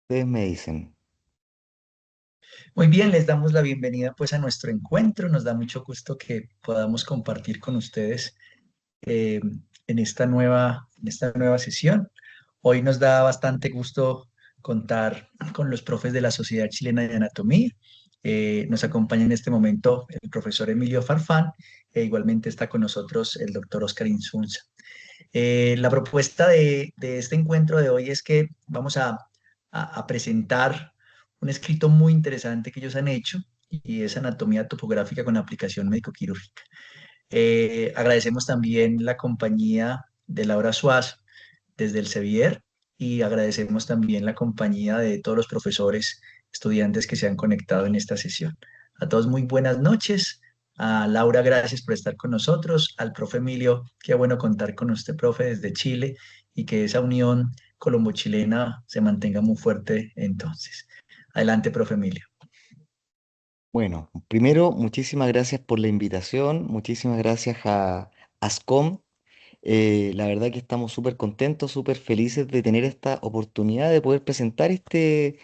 Ustedes me dicen. Muy bien, les damos la bienvenida pues a nuestro encuentro. Nos da mucho gusto que podamos compartir con ustedes eh, en esta nueva sesión. Hoy nos da bastante gusto contar con los profes de la Sociedad Chilena de Anatomía. Nos acompaña en este momento el profesor Emilio Farfán e igualmente está con nosotros el doctor Oscar Insunza. La propuesta de este encuentro de hoy es que vamos a presentar un escrito muy interesante que ellos han hecho y es anatomía topográfica con aplicación médico-quirúrgica. Agradecemos también la compañía de Laura Suazo desde el Sevier y agradecemos también la compañía de todos los profesores, estudiantes que se han conectado en esta sesión. A todos muy buenas noches. A Laura, gracias por estar con nosotros. Al profe Emilio, qué bueno contar con usted, profe, desde Chile y que esa unión colombo-chilena se mantenga muy fuerte entonces. Adelante, profe Emilio. Bueno, primero, muchísimas gracias por la invitación, muchísimas gracias a ASCOM. La verdad que estamos súper contentos, súper felices de tener esta oportunidad de poder presentar este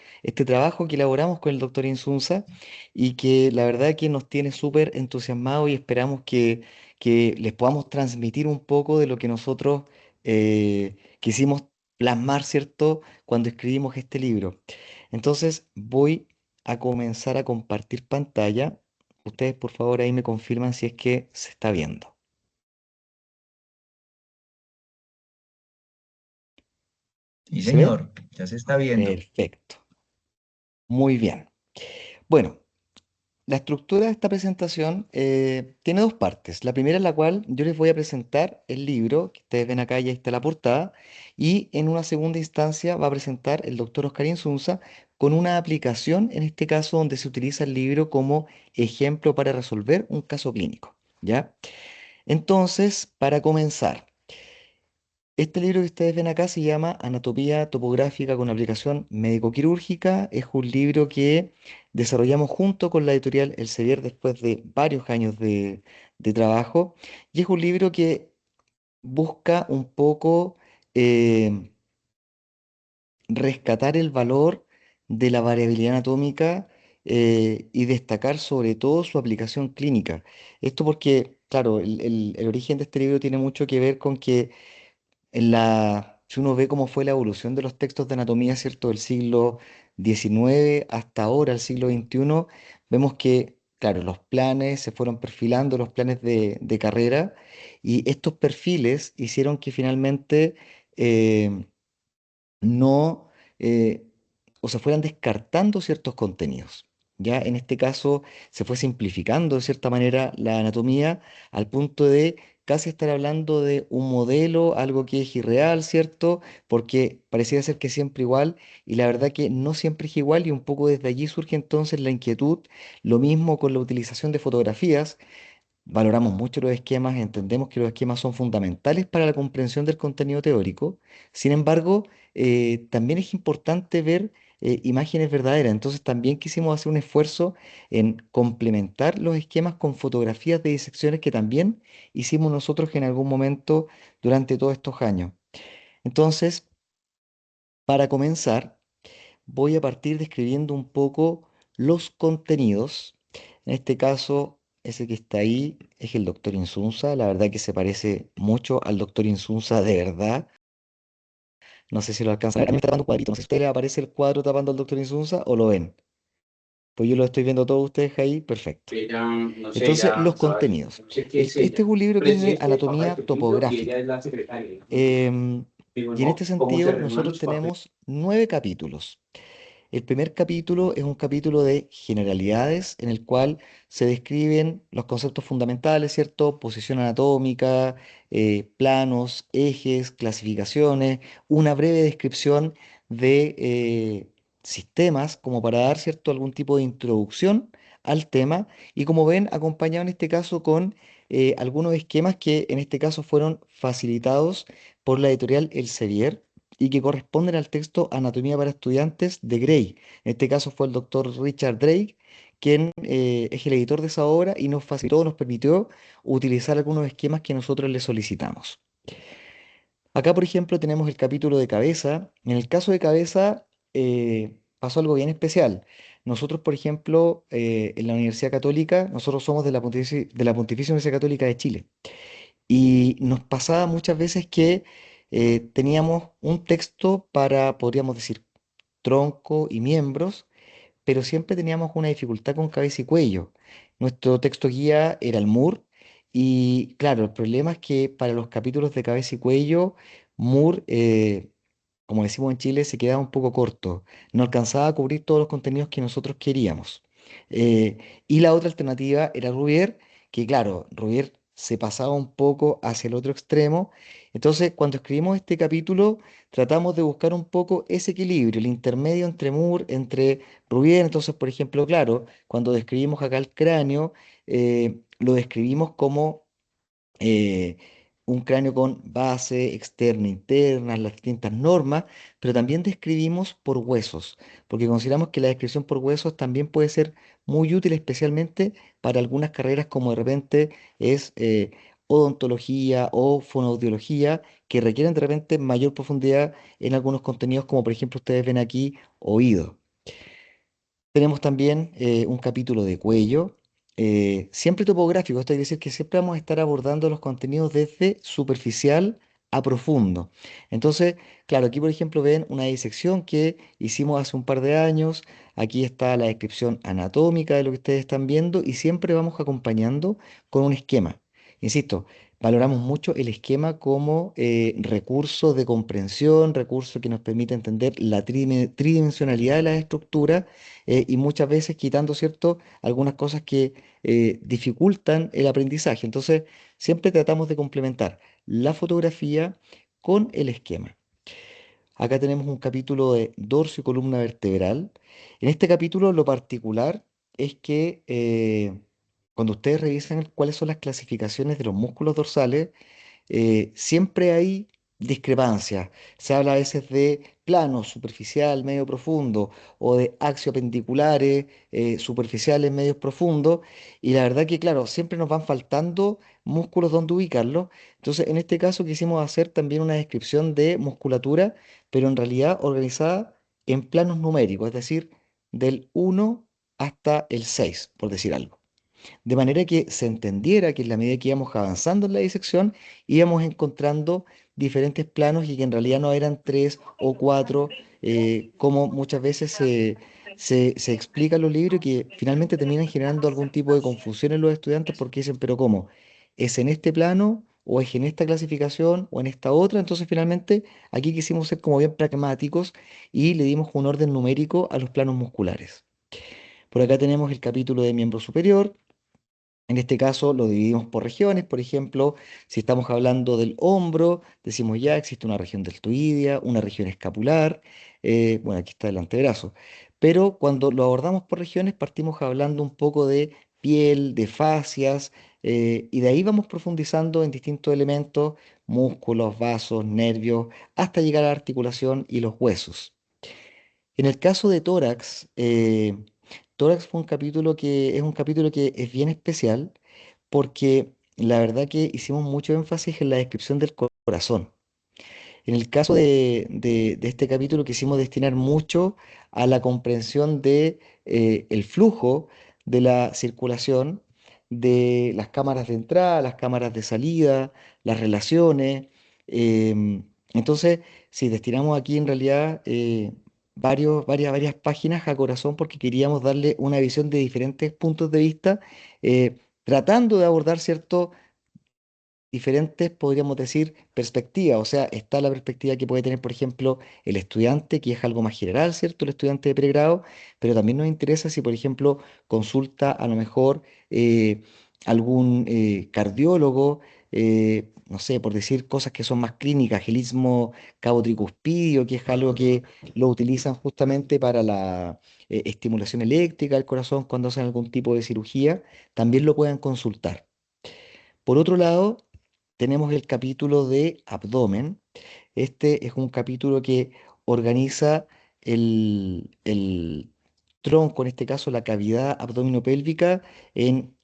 trabajo que elaboramos con el doctor Insunza y que la verdad que nos tiene súper entusiasmados y esperamos que les podamos transmitir un poco de lo que nosotros quisimos plasmar, ¿cierto?, cuando escribimos este libro. Entonces voy a comenzar a compartir pantalla. Ustedes, por favor, ahí me confirman si es que se está viendo. Sí, ¿Se ve? señor, ya se está viendo. Perfecto. Muy bien. Bueno, la estructura de esta presentación tiene dos partes. La primera en la cual yo les voy a presentar el libro, que ustedes ven acá, ya está la portada, y en una segunda instancia va a presentar el doctor Oscar Insunza con una aplicación, en este caso donde se utiliza el libro como ejemplo para resolver un caso clínico. ¿Ya? Entonces, para comenzar. Este libro que ustedes ven acá se llama Anatomía topográfica con aplicación médico-quirúrgica. Es un libro que desarrollamos junto con la editorial Elsevier después de varios años de trabajo. Y es un libro que busca un poco eh, rescatar el valor de la variabilidad anatómica y destacar sobre todo su aplicación clínica. Esto porque, claro, el origen de este libro tiene mucho que ver con que si uno ve cómo fue la evolución de los textos de anatomía, ¿cierto? Del siglo XIX hasta ahora, el siglo XXI, vemos que, claro, los planes se fueron perfilando, los planes de carrera, y estos perfiles hicieron que finalmente no, eh, o se fueran descartando ciertos contenidos. Ya en este caso se fue simplificando de cierta manera la anatomía al punto de casi estar hablando de un modelo, algo que es irreal, ¿cierto? Porque parecía ser que siempre igual y la verdad que no siempre es igual y un poco desde allí surge entonces la inquietud, lo mismo con la utilización de fotografías. Valoramos mucho los esquemas, entendemos que los esquemas son fundamentales para la comprensión del contenido teórico. Sin embargo, también es importante ver imágenes verdaderas. Entonces, también quisimos hacer un esfuerzo en complementar los esquemas con fotografías de disecciones que también hicimos nosotros en algún momento durante todos estos años. Entonces, para comenzar, voy a partir describiendo un poco los contenidos. En este caso, ese que está ahí es el doctor Insunza. La verdad que se parece mucho al doctor Insunza de verdad. No sé si lo alcanzan a ver. A mí me está tapando un cuadrito. No sé si a ustedes les aparece el cuadro tapando al doctor Insunza o lo ven. Pues yo lo estoy viendo todos ustedes ahí. Perfecto. Ella, no sé, Entonces, ella, los ¿sabes? contenidos. No sé qué es Este ella. es un libro que Pero es sí de es que el papá de anatomía Pepillo y ella topográfica. es la secretaria. Em, Digo, y en este no, ¿cómo se sentido, reúnen nosotros los papeles? tenemos 9 capítulos. El primer capítulo es un capítulo de generalidades en el cual se describen los conceptos fundamentales, ¿cierto? Posición anatómica, planos, ejes, clasificaciones, una breve descripción de sistemas como para dar, ¿cierto? Algún tipo de introducción al tema y como ven, acompañado en este caso con algunos esquemas que en este caso fueron facilitados por la editorial Elsevier y que corresponden al texto Anatomía para Estudiantes de Gray. En este caso fue el doctor Richard Drake, quien es el editor de esa obra y nos facilitó, nos permitió utilizar algunos esquemas que nosotros le solicitamos. Acá, por ejemplo, tenemos el capítulo de cabeza. En el caso de cabeza, pasó algo bien especial. Nosotros, por ejemplo, en la Universidad Católica, nosotros somos de la Pontificia Universidad Católica de Chile. Y nos pasaba muchas veces que teníamos un texto para, podríamos decir, tronco y miembros, pero siempre teníamos una dificultad con cabeza y cuello. Nuestro texto guía era el Moore y claro, el problema es que para los capítulos de cabeza y cuello, Moore, como decimos en Chile, se quedaba un poco corto, no alcanzaba a cubrir todos los contenidos que nosotros queríamos. Eh, y la otra alternativa era Rubier, que claro, Rubier se pasaba un poco hacia el otro extremo. Entonces, cuando escribimos este capítulo, tratamos de buscar un poco ese equilibrio, el intermedio entre Moore, entre Rubier. Entonces, por ejemplo, claro, cuando describimos acá el cráneo, lo describimos como eh, un cráneo con base externa, interna, las distintas normas, pero también describimos por huesos, porque consideramos que la descripción por huesos también puede ser muy útil, especialmente para algunas carreras como de repente es odontología o fonoaudiología, que requieren de repente mayor profundidad en algunos contenidos, como por ejemplo ustedes ven aquí, oído. Tenemos también un capítulo de cuello, siempre topográfico. Esto quiere decir que siempre vamos a estar abordando los contenidos desde superficial a profundo. Entonces, claro, aquí por ejemplo ven una disección que hicimos hace un par de años. Aquí está la descripción anatómica de lo que ustedes están viendo y siempre vamos acompañando con un esquema. Insisto, valoramos mucho el esquema como recurso de comprensión, recurso que nos permite entender la tridimensionalidad de la estructura y muchas veces quitando, ¿cierto?, algunas cosas que dificultan el aprendizaje. Entonces, siempre tratamos de complementar la fotografía con el esquema. Acá tenemos un capítulo de dorso y columna vertebral. En este capítulo lo particular es que cuando ustedes revisan cuáles son las clasificaciones de los músculos dorsales, siempre hay discrepancias. Se habla a veces de plano, superficial, medio profundo, o de axiopendiculares, superficiales, medios profundos, y la verdad que, claro, siempre nos van faltando músculos donde ubicarlos. Entonces, en este caso quisimos hacer también una descripción de musculatura, pero en realidad organizada en planos numéricos, es decir, del 1 hasta el 6 por decir algo. De manera que se entendiera que en la medida que íbamos avanzando en la disección, íbamos encontrando diferentes planos y que en realidad no eran tres o cuatro, como muchas veces se explica en los libros y que finalmente terminan generando algún tipo de confusión en los estudiantes porque dicen, pero ¿cómo? ¿Es en este plano? ¿O es en esta clasificación? ¿O en esta otra? Entonces finalmente aquí quisimos ser como bien pragmáticos y le dimos un orden numérico a los planos musculares. Por acá tenemos el capítulo de miembro superior. En este caso lo dividimos por regiones, por ejemplo, si estamos hablando del hombro, decimos ya existe una región deltoidea, una región escapular, bueno, aquí está el antebrazo, pero cuando lo abordamos por regiones partimos hablando un poco de piel, de fascias, y de ahí vamos profundizando en distintos elementos, músculos, vasos, nervios, hasta llegar a la articulación y los huesos. En el caso de tórax, tórax fue un capítulo que es un capítulo que es bien especial porque la verdad que hicimos mucho énfasis en la descripción del corazón. En el caso de este capítulo quisimos destinar mucho a la comprensión de el flujo de la circulación de las cámaras de entrada, las cámaras de salida, las relaciones. Entonces, sí, destinamos aquí en realidad varias páginas a corazón porque queríamos darle una visión de diferentes puntos de vista, tratando de abordar cierto diferentes, podríamos decir, perspectivas. O sea, está la perspectiva que puede tener, por ejemplo, el estudiante, que es algo más general, ¿cierto? El estudiante de pregrado, pero también nos interesa si, por ejemplo, consulta a lo mejor algún cardiólogo, no sé, por decir cosas que son más clínicas, agilismo cabo-tricuspidio, que es algo que lo utilizan justamente para la estimulación eléctrica del corazón cuando hacen algún tipo de cirugía, también lo puedan consultar. Por otro lado, tenemos el capítulo de abdomen. Este es un capítulo que organiza el tronco, en este caso la cavidad abdominopélvica, en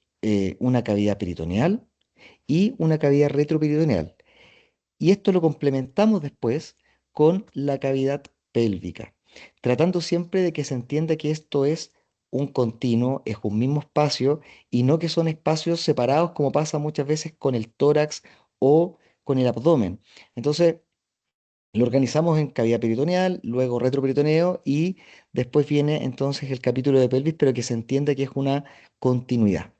una cavidad peritoneal y una cavidad retroperitoneal. Y esto lo complementamos después con la cavidad pélvica. tratando siempre de que se entienda que esto es un continuo, es un mismo espacio y no que son espacios separados como pasa muchas veces con el tórax o con el abdomen. Entonces, lo organizamos en cavidad peritoneal, luego retroperitoneo y después viene entonces el capítulo de pelvis, pero que se entienda que es una continuidad.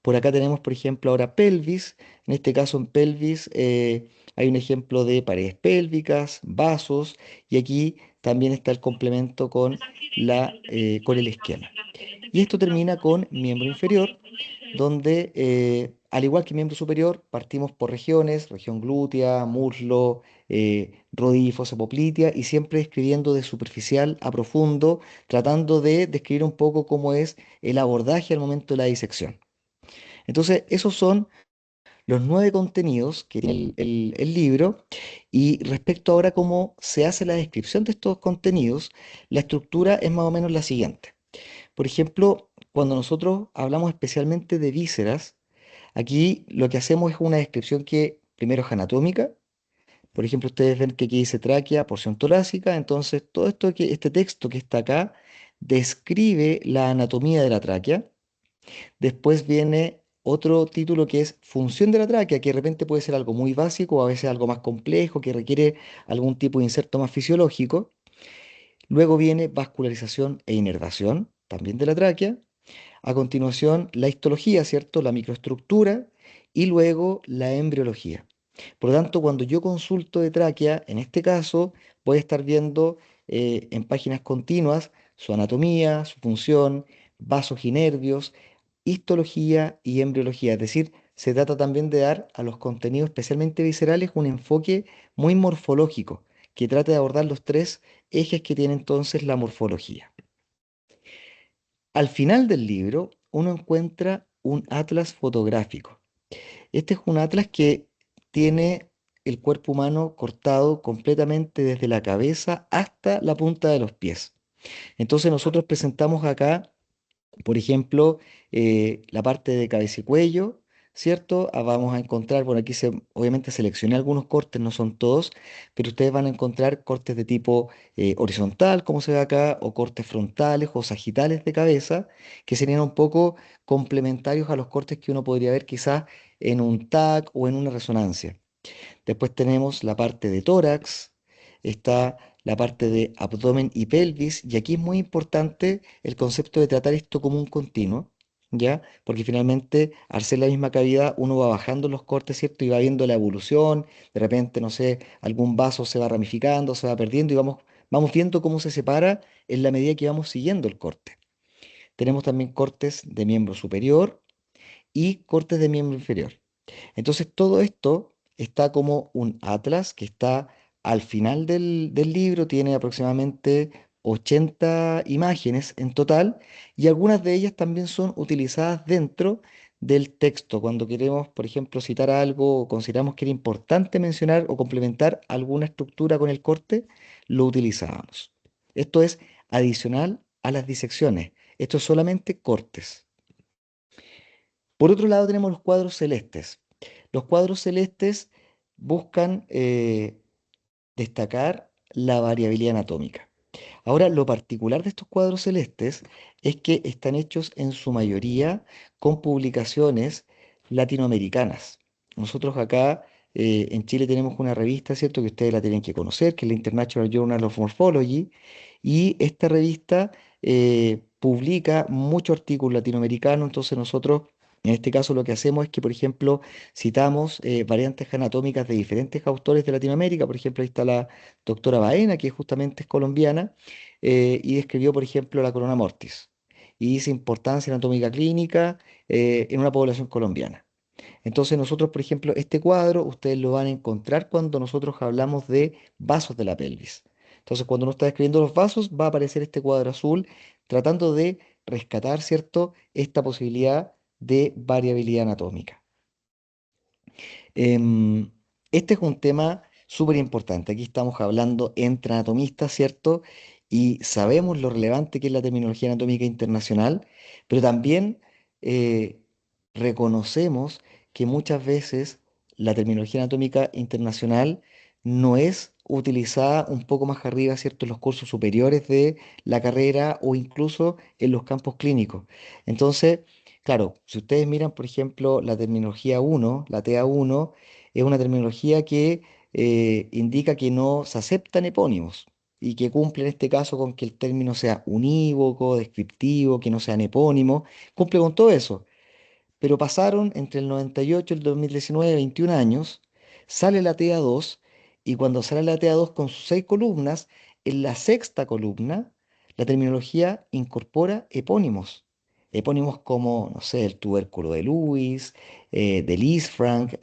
Por acá tenemos, por ejemplo, ahora pelvis. En este caso, en pelvis hay un ejemplo de paredes pélvicas, vasos, y aquí también está el complemento con el esquema. Y esto termina con miembro inferior, donde, al igual que miembro superior, partimos por regiones, región glútea, muslo, rodilla y fosa poplitea, y siempre escribiendo de superficial a profundo, tratando de describir un poco cómo es el abordaje al momento de la disección. Entonces, esos son los 9 contenidos que tiene el libro. Y respecto ahora a cómo se hace la descripción de estos contenidos, la estructura es más o menos la siguiente. Por ejemplo, cuando nosotros hablamos especialmente de vísceras, aquí lo que hacemos es una descripción que primero es anatómica. Por ejemplo, ustedes ven que aquí dice tráquea, porción torácica, entonces todo esto este texto que está acá describe la anatomía de la tráquea. Después viene otro título que es función de la tráquea, que de repente puede ser algo muy básico o a veces algo más complejo, que requiere algún tipo de inserto más fisiológico. Luego viene vascularización e inervación, también de la tráquea. A continuación, la histología, ¿cierto? La microestructura. Y luego la embriología. Por lo tanto, cuando yo consulto de tráquea, en este caso, voy a estar viendo en páginas continuas su anatomía, su función, vasos y nervios, histología y embriología. Es decir, se trata también de dar a los contenidos, especialmente viscerales, un enfoque muy morfológico, que trate de abordar los 3 ejes que tiene entonces la morfología. Al final del libro, uno encuentra un atlas fotográfico. Este es un atlas que tiene el cuerpo humano cortado completamente desde la cabeza hasta la punta de los pies. Entonces nosotros presentamos acá, por ejemplo, la parte de cabeza y cuello, ¿cierto? Vamos a encontrar, bueno, aquí obviamente seleccioné algunos cortes, no son todos, pero ustedes van a encontrar cortes de tipo horizontal, como se ve acá, o cortes frontales o sagitales de cabeza, que serían un poco complementarios a los cortes que uno podría ver quizás en un TAC o en una resonancia. Después tenemos la parte de tórax, está la parte de abdomen y pelvis, y aquí es muy importante el concepto de tratar esto como un continuo, ¿ya? Porque finalmente, al ser la misma cavidad, uno va bajando los cortes, ¿cierto? Y va viendo la evolución, de repente, no sé, algún vaso se va ramificando, se va perdiendo, y vamos viendo cómo se separa en la medida que vamos siguiendo el corte. Tenemos también cortes de miembro superior y cortes de miembro inferior. Entonces todo esto está como un atlas que está al final del libro, tiene aproximadamente 80 imágenes en total y algunas de ellas también son utilizadas dentro del texto. Cuando queremos, por ejemplo, citar algo o consideramos que era importante mencionar o complementar alguna estructura con el corte, lo utilizábamos. Esto es adicional a las disecciones. Esto es solamente cortes. Por otro lado tenemos los cuadros celestes. Los cuadros celestes buscan destacar la variabilidad anatómica. Ahora, lo particular de estos cuadros celestes es que están hechos en su mayoría con publicaciones latinoamericanas. Nosotros acá en Chile tenemos una revista, ¿cierto? Que ustedes la tienen que conocer, que es la International Journal of Morphology, y esta revista publica mucho artículo latinoamericano, entonces nosotros en este caso lo que hacemos es que, por ejemplo, citamos variantes anatómicas de diferentes autores de Latinoamérica. Por ejemplo, ahí está la doctora Baena, que justamente es colombiana, y describió, por ejemplo, la corona mortis y dice importancia anatómica clínica en una población colombiana. Entonces nosotros, por ejemplo, este cuadro ustedes lo van a encontrar cuando nosotros hablamos de vasos de la pelvis. Entonces, cuando uno está describiendo los vasos, va a aparecer este cuadro azul tratando de rescatar, ¿cierto?, esta posibilidad de variabilidad anatómica. Em, este es un tema súper importante. Aquí estamos hablando entre anatomistas, ¿cierto? Y sabemos lo relevante que es la terminología anatómica internacional, pero también eh, reconocemos que muchas veces la terminología anatómica internacional no es utilizada un poco más arriba, ¿cierto? En los cursos superiores de la carrera o incluso en los campos clínicos. Entonces, claro, si ustedes miran, por ejemplo, la terminología uno, la TA1, es una terminología que indica que no se aceptan epónimos y que cumple en este caso con que el término sea unívoco, descriptivo, que no sean epónimos, cumple con todo eso. Pero pasaron entre el 98 y el 2019 21 años, sale la TA2 y cuando sale la TA2 con sus 6 columnas, en la sexta columna, la terminología incorpora epónimos. Epónimos como, no sé, el tubérculo de Lewis, de Lisfranc,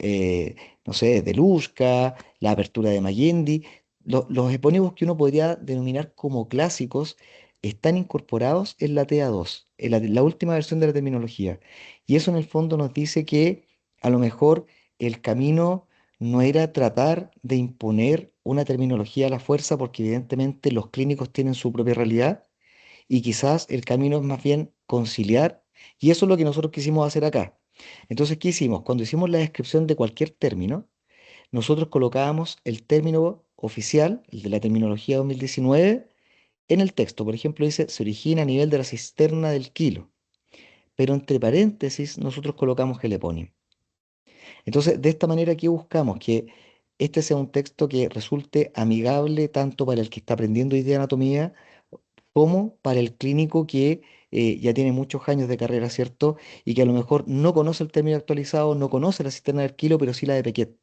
no sé, de Luschka, la apertura de Magendie. Los epónimos que uno podría denominar como clásicos están incorporados en la TA2, en la última versión de la terminología. Y eso en el fondo nos dice que a lo mejor el camino no era tratar de imponer una terminología a la fuerza, porque evidentemente los clínicos tienen su propia realidad, y quizás el camino es más bien conciliar, y eso es lo que nosotros quisimos hacer acá. Entonces, ¿qué hicimos? Cuando hicimos la descripción de cualquier término, nosotros colocábamos el término oficial, el de la terminología 2019, en el texto. Por ejemplo, dice, se origina a nivel de la cisterna del kilo, pero entre paréntesis nosotros colocamos el epónimo. Entonces, de esta manera, ¿qué buscamos? Que este sea un texto que resulte amigable tanto para el que está aprendiendo hoy día anatomía como para el clínico que ya tiene muchos años de carrera, ¿cierto? Y que a lo mejor no conoce el término actualizado, no conoce la cisterna del kilo, pero sí la de Pequet.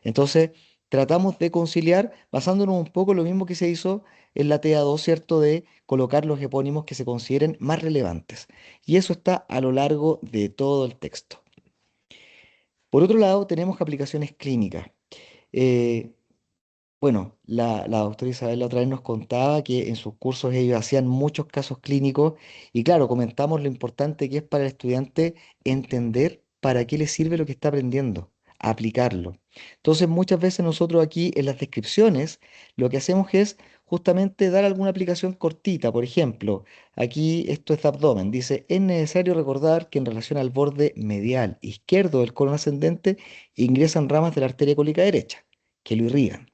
Entonces, tratamos de conciliar basándonos un poco en lo mismo que se hizo en la TA2, ¿cierto? De colocar los epónimos que se consideren más relevantes. Y eso está a lo largo de todo el texto. Por otro lado, tenemos aplicaciones clínicas. Eh, bueno, la doctora Isabel la otra vez nos contaba que en sus cursos ellos hacían muchos casos clínicos y claro, comentamos lo importante que es para el estudiante entender para qué le sirve lo que está aprendiendo, aplicarlo. Entonces, muchas veces nosotros aquí en las descripciones lo que hacemos es justamente dar alguna aplicación cortita. Por ejemplo, aquí esto es de abdomen. Dice, es necesario recordar que en relación al borde medial izquierdo del colon ascendente ingresan ramas de la arteria cólica derecha que lo irrigan.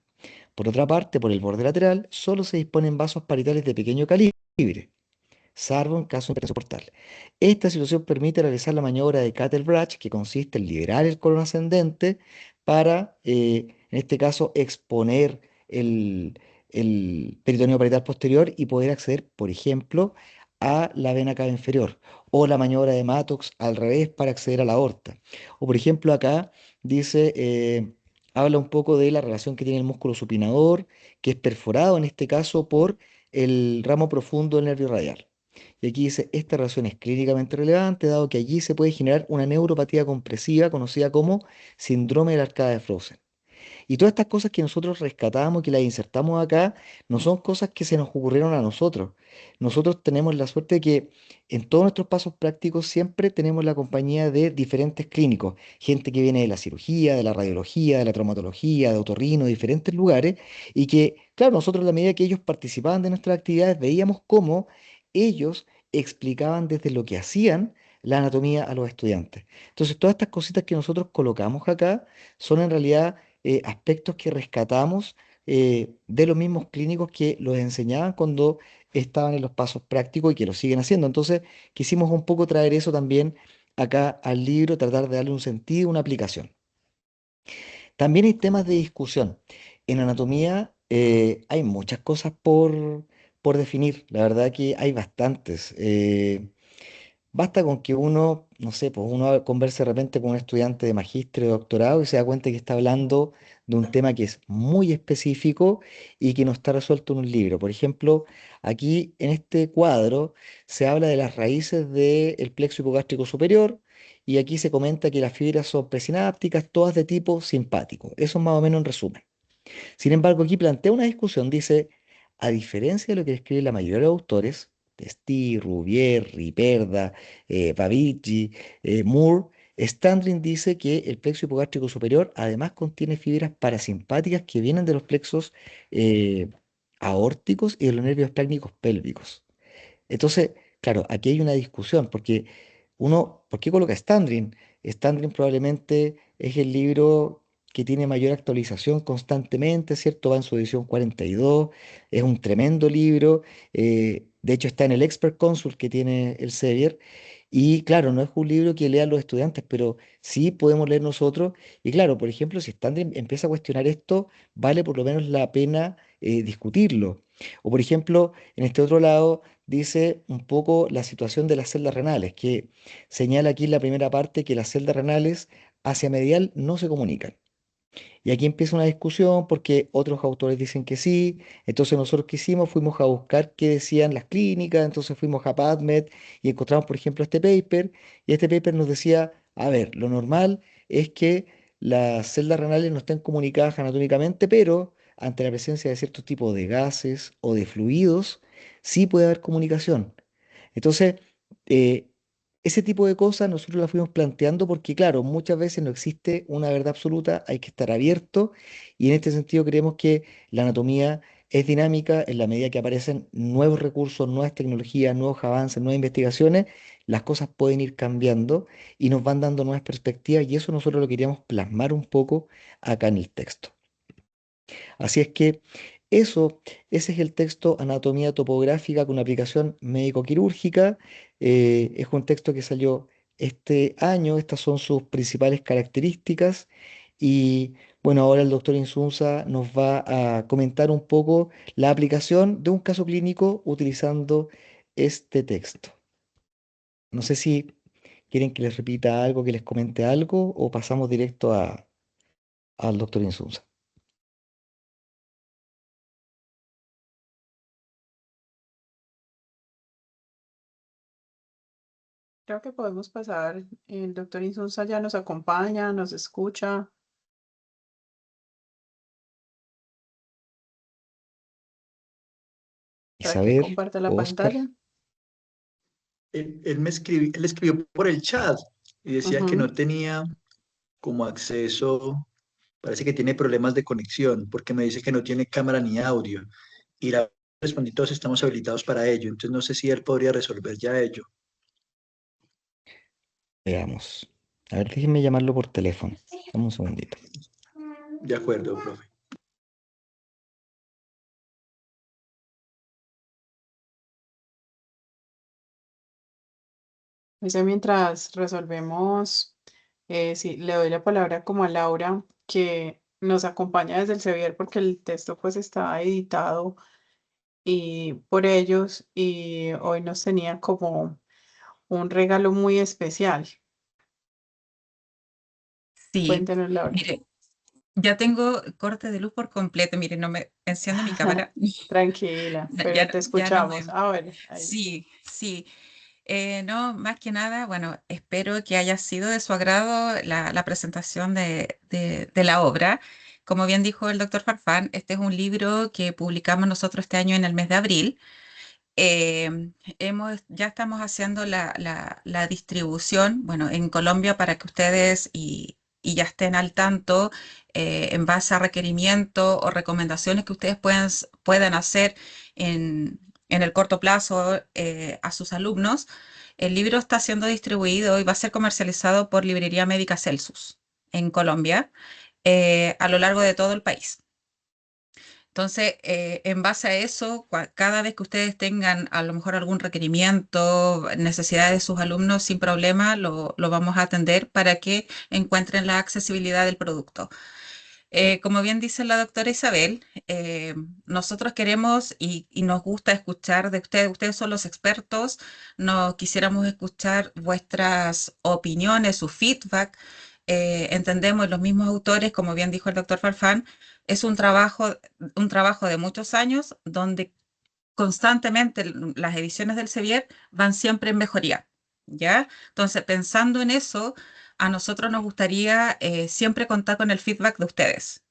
Por otra parte, por el borde lateral, solo se disponen vasos parietales de pequeño calibre, salvo en caso de hipertensión portal. Esta situación permite realizar la maniobra de Cattle-Brach, que consiste en liberar el colon ascendente para, en este caso, exponer el peritoneo parietal posterior y poder acceder, por ejemplo, a la vena cava inferior, o la maniobra de Mattox al revés para acceder a la aorta. O, por ejemplo, acá dice, habla un poco de la relación que tiene el músculo supinador, que es perforado en este caso por el ramo profundo del nervio radial. Y aquí dice, esta relación es clínicamente relevante, dado que allí se puede generar una neuropatía compresiva conocida como síndrome de la arcada de Frozen. Y todas estas cosas que nosotros rescatamos, que las insertamos acá, no son cosas que se nos ocurrieron a nosotros. Nosotros tenemos la suerte de que en todos nuestros pasos prácticos siempre tenemos la compañía de diferentes clínicos, gente que viene de la cirugía, de la radiología, de la traumatología, de otorrino, de diferentes lugares, y que, claro, nosotros a la medida que ellos participaban de nuestras actividades, veíamos cómo ellos explicaban desde lo que hacían la anatomía a los estudiantes. Entonces, todas estas cositas que nosotros colocamos acá son en realidad aspectos que rescatamos de los mismos clínicos que los enseñaban cuando estaban en los pasos prácticos y que lo siguen haciendo. Entonces, quisimos un poco traer eso también acá al libro, tratar de darle un sentido, una aplicación. También hay temas de discusión. En anatomía hay muchas cosas por definir. La verdad que hay bastantes. Basta con que uno, no sé, pues uno converse de repente con un estudiante de magíster o doctorado y se da cuenta que está hablando de un tema que es muy específico y que no está resuelto en un libro. Por ejemplo, aquí en este cuadro se habla de las raíces del plexo hipogástrico superior y aquí se comenta que las fibras son presinápticas, todas de tipo simpático. Eso es más o menos en resumen. Sin embargo, aquí plantea una discusión, dice, a diferencia de lo que escriben la mayoría de los autores, Testi, Rubier, Riperda, Babigi, Moore, Standring dice que el plexo hipogástrico superior además contiene fibras parasimpáticas que vienen de los plexos eh, aórticos y de los nervios esplácnicos pélvicos. Entonces, claro, aquí hay una discusión, porque uno, ¿por qué coloca Standring? Standring probablemente es el libro que tiene mayor actualización constantemente, ¿cierto? Va en su edición 42, es un tremendo libro, de hecho está en el Expert Consult que tiene el Sevier, y claro, no es un libro que lean los estudiantes, pero sí podemos leer nosotros, y claro, por ejemplo, si Standard empieza a cuestionar esto, vale por lo menos la pena discutirlo. O por ejemplo, en este otro lado dice un poco la situación de las celdas renales, que señala aquí en la primera parte que las celdas renales hacia medial no se comunican. Y aquí empieza una discusión porque otros autores dicen que sí. Entonces nosotros qué hicimos, fuimos a buscar qué decían las clínicas, entonces fuimos a PubMed y encontramos, por ejemplo, este paper. Y este paper nos decía, a ver, lo normal es que las celdas renales no estén comunicadas anatómicamente, pero ante la presencia de ciertos tipos de gases o de fluidos, sí puede haber comunicación. Entonces, eh, ese tipo de cosas nosotros las fuimos planteando porque, claro, muchas veces no existe una verdad absoluta, hay que estar abierto y en este sentido creemos que la anatomía es dinámica en la medida que aparecen nuevos recursos, nuevas tecnologías, nuevos avances, nuevas investigaciones, las cosas pueden ir cambiando y nos van dando nuevas perspectivas y eso nosotros lo queríamos plasmar un poco acá en el texto. Así es que eso, ese es el texto Anatomía topográfica con aplicación médico-quirúrgica. Es un texto que salió este año, estas son sus principales características. Y bueno, ahora el doctor Insunza nos va a comentar un poco la aplicación de un caso clínico utilizando este texto. No sé si quieren que les repita algo, que les comente algo o pasamos directo al doctor Insunza. Creo que podemos pasar. El doctor Insunza ya nos acompaña, nos escucha, para que Isabel, comparta la Oscar. pantalla. Él escribió por el chat y decía que Ujú. no tenía como acceso, parece que tiene problemas de conexión, porque me dice que no tiene cámara ni audio. Y la respondí, todos estamos habilitados para ello, entonces no sé si él podría resolver ya ello. Veamos. A ver, déjenme llamarlo por teléfono. Dame un segundito. De acuerdo, profe. Dice, mientras resolvemos, sí, le doy la palabra como a Laura, que nos acompaña desde el Sevier porque el texto pues está editado y por ellos y hoy nos tenía como un regalo muy especial. Sí, Cuéntenos, Laura. mire, ya tengo corte de luz por completo. Mire, no me enciendo mi cámara. Tranquila, pero te Ya no escuchamos. me. A ver, ahí. Sí, sí. No, más que nada, bueno, espero que haya sido de su agrado la presentación de la obra. Como bien dijo el doctor Farfán, este es un libro que publicamos nosotros este año en el mes de abril. Ya estamos haciendo la distribución, bueno, en Colombia para que ustedes y ya estén al tanto en base a requerimientos o recomendaciones que ustedes puedan hacer en el corto plazo a sus alumnos. El libro está siendo distribuido y va a ser comercializado por Librería Médica Celsus en Colombia a lo largo de todo el país. Entonces, en base a eso, cada vez que ustedes tengan a lo mejor algún requerimiento, necesidad de sus alumnos, sin problema, lo vamos a atender para que encuentren la accesibilidad del producto. Como bien dice la doctora Isabel, nosotros queremos y nos gusta escuchar de ustedes, ustedes son los expertos, nos quisiéramos escuchar vuestras opiniones, su feedback. Entendemos los mismos autores, como bien dijo el doctor Farfán, es un trabajo de muchos años donde constantemente las ediciones del Sevier van siempre en mejoría, ¿ya? Entonces, pensando en eso, a nosotros nos gustaría siempre contar con el feedback de ustedes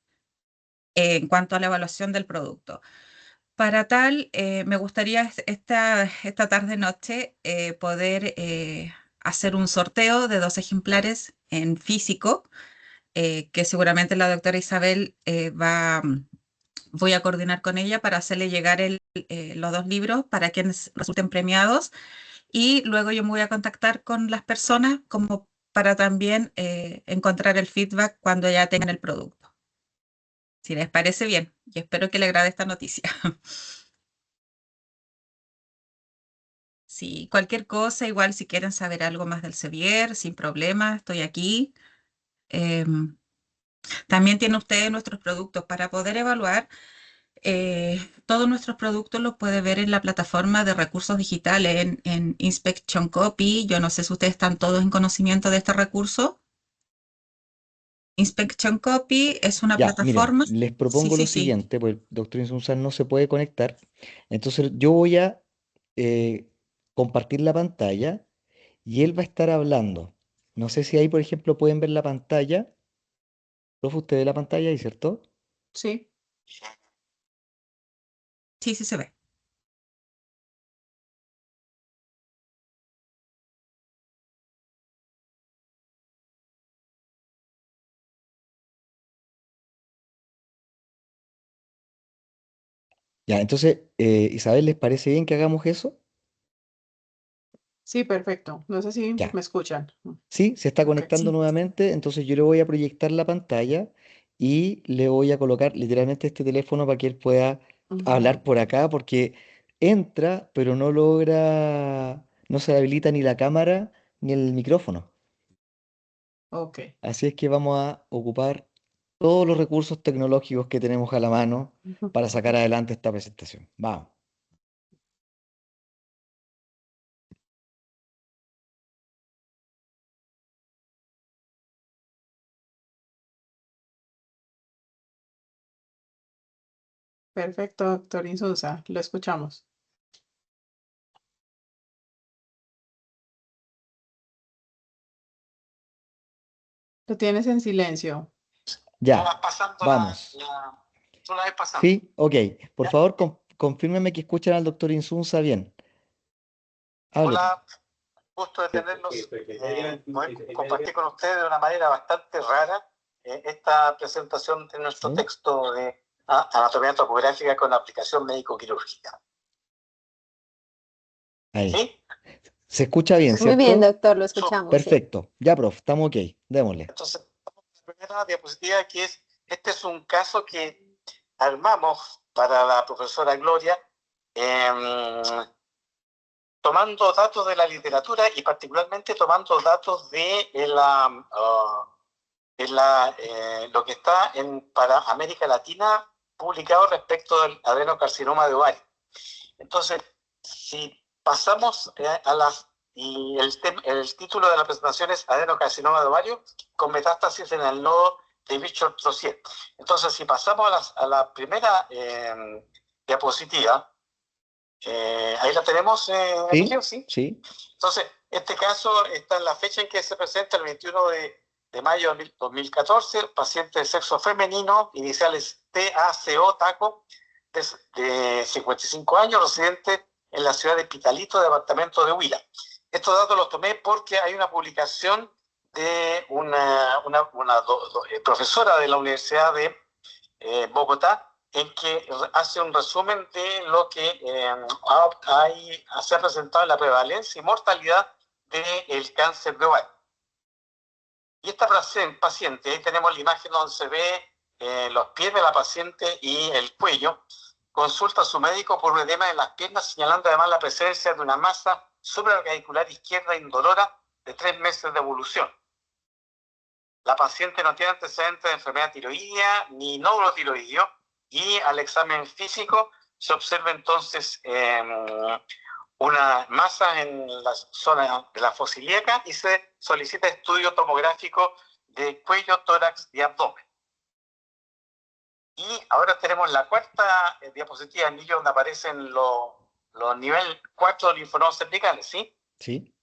en cuanto a la evaluación del producto. Para tal, me gustaría esta tarde-noche poder hacer un sorteo de 2 ejemplares en físico, que seguramente la doctora Isabel voy a coordinar con ella para hacerle llegar los 2 libros para quienes resulten premiados y luego yo me voy a contactar con las personas como para también encontrar el feedback cuando ya tengan el producto. Si les parece bien, y espero que les agrade esta noticia. Sí, cualquier cosa, igual si quieren saber algo más del Sevier, sin problema, estoy aquí. Em, También tienen ustedes nuestros productos para poder evaluar. Todos nuestros productos los puede ver en la plataforma de recursos digitales en Inspection Copy. Yo no sé si ustedes están todos en conocimiento de este recurso. Inspection Copy es una Ya, miren, plataforma. les Sí, propongo lo sí, sí. siguiente, pues el doctor Insunza no se puede conectar. Entonces yo voy a eh, compartir la pantalla y él va a estar hablando. No sé si ahí, por ejemplo, pueden ver la pantalla. Profe, usted ve la pantalla ahí, ¿cierto? Sí, Sí, sí se ve. Ya, entonces, Isabel, ¿les parece bien que hagamos eso? sí, perfecto. No sé si Ya. me escuchan. Sí, se está Ok. conectando Sí. nuevamente, entonces yo le voy a proyectar la pantalla y le voy a colocar literalmente este teléfono para que él pueda Ujú. hablar por acá, porque entra, pero no logra, no se le habilita ni la cámara ni el micrófono. Ok. Así es que vamos a ocupar todos los recursos tecnológicos que tenemos a la mano Ujú. para sacar adelante esta presentación. Vamos. Perfecto, doctor Insunza. Lo escuchamos. Lo tienes en silencio. Ya, vamos. Tú la ves pasando. Sí, ok. Por ¿Ya? favor, confírmeme que escuchan al doctor Insunza bien. Hable. Hola, gusto de tenerlos, compartir con ustedes de una manera bastante rara esta presentación de nuestro ¿Sí? texto de anatomía topográfica con aplicación médico-quirúrgica. Ahí. ¿Sí? Se escucha bien, Muy bien, ¿cierto? doctor, lo escuchamos, sí. Perfecto. Ya, prof, estamos ok. Démosle. Entonces, la primera diapositiva que este es un caso que armamos para la profesora Gloria, tomando datos de la literatura y particularmente tomando datos de lo que está para América Latina publicado respecto del adenocarcinoma de ovario. Entonces, si pasamos y el título de la presentación es adenocarcinoma de ovario con metástasis en el nodo de Bichor-Trosier. Entonces, si pasamos a la primera diapositiva, ahí la tenemos, ¿Sí? ¿sí? Sí. Entonces, este caso está en la fecha en que se presenta, el 21 de mayo de 2014, paciente de sexo femenino, iniciales TACO, TACO, de 55 años, residente en la ciudad de Pitalito, departamento de Huila. Estos datos los tomé porque hay una publicación de una profesora de la Universidad de Bogotá, en que hace un resumen de lo que se ha presentado en la prevalencia y mortalidad del cáncer de ovario. Y esta paciente, ahí tenemos la imagen donde se ve los pies de la paciente y el cuello, consulta a su médico por un edema en las piernas, señalando además la presencia de una masa supraradicular izquierda indolora de 3 meses de evolución. La paciente no tiene antecedentes de enfermedad tiroidea ni nódulo tiroideo, y al examen físico se observa entonces una masa en la zona de la fosa ilíaca y se solicita estudio tomográfico de cuello, tórax y abdomen. Y ahora tenemos la cuarta diapositiva, anillo, donde aparecen los nivel 4 linfonodos cervicales, ¿sí? Sí.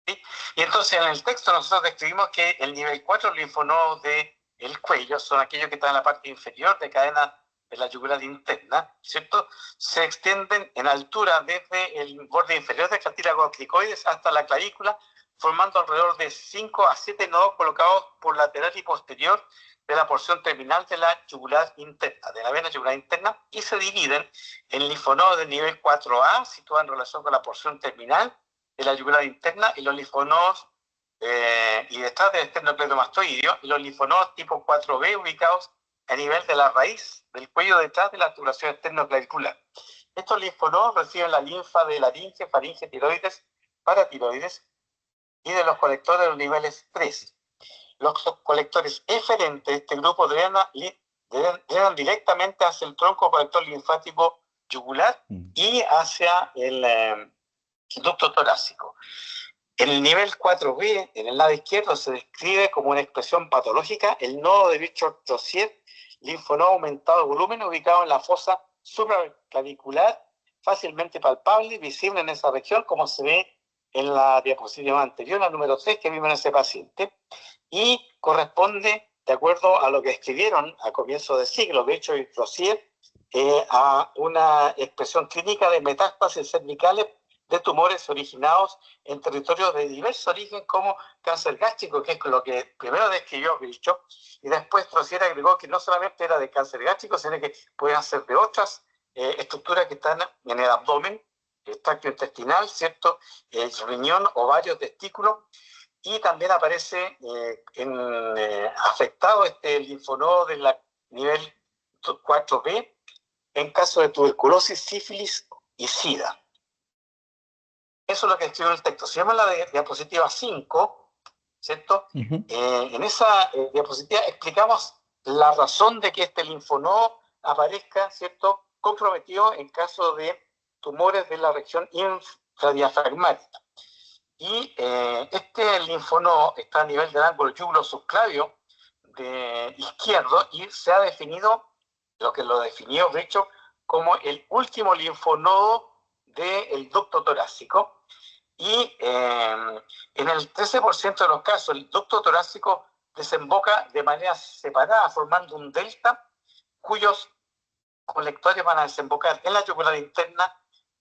¿Sí? Y entonces en el texto nosotros describimos que el nivel 4 linfonodos del cuello son aquellos que están en la parte inferior de cadena de la yugular interna, ¿cierto? Se extienden en altura desde el borde inferior del cartílago cricoides hasta la clavícula, formando alrededor de 5 a 7 nodos colocados por lateral y posterior de la porción terminal de la yugular interna, de la vena yugular interna, y se dividen en linfonodos del nivel 4A, situados en relación con la porción terminal de la yugular interna, y los linfonodos y detrás del esternocleidomastoideo, y los linfonodos tipo 4B ubicados a nivel de la raíz del cuello detrás de la articulación esternoclavicular. Estos linfonodos reciben la linfa de laringe, faringe, tiroides, paratiroides y de los colectores de los niveles 3. Los colectores eferentes de este grupo drenan directamente hacia el tronco colector linfático yugular y hacia el ducto torácico. En el nivel 4B, en el lado izquierdo, se describe como una expresión patológica el nodo de Virchow-Trozier, linfonodo aumentado de volumen ubicado en la fosa supraclavicular, fácilmente palpable y visible en esa región, como se ve en la diapositiva anterior, la número 3 que vimos en ese paciente, y corresponde, de acuerdo a lo que escribieron a comienzo del siglo, Virchow y Trozier, a una expresión clínica de metástasis cervicales de tumores originados en territorios de diverso origen como cáncer gástrico, que es lo que primero describió Virchow, y después Trozier agregó que no solamente era de cáncer gástrico, sino que pueden ser de otras estructuras que están en el abdomen, el tracto intestinal, ¿cierto? El riñón, ovario, testículo, y también aparece afectado este linfonodo del nivel 4B en caso de tuberculosis, sífilis y SIDA. Eso es lo que escribió en el texto. Se llama la diapositiva 5, ¿cierto? En esa diapositiva explicamos la razón de que este linfonodo aparezca, ¿cierto?, comprometido en caso de tumores de la región infradiafragmática. Y este linfonodo está a nivel del ángulo yugulo subclavio izquierdo y se ha definido, lo que lo definió de hecho, como el último linfonodo del ducto torácico. Y en el 13% de los casos el ducto torácico desemboca de manera separada formando un delta cuyos colectores van a desembocar en la yugular interna,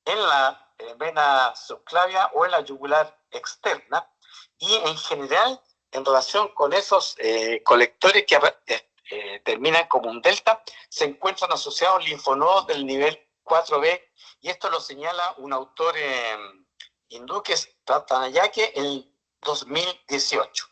en la vena subclavia o en la yugular externa, y en general en relación con esos colectores que terminan como un delta se encuentran asociados linfonodos del nivel 4B, y esto lo señala un autor hindú que es Ratnayake en el 2018.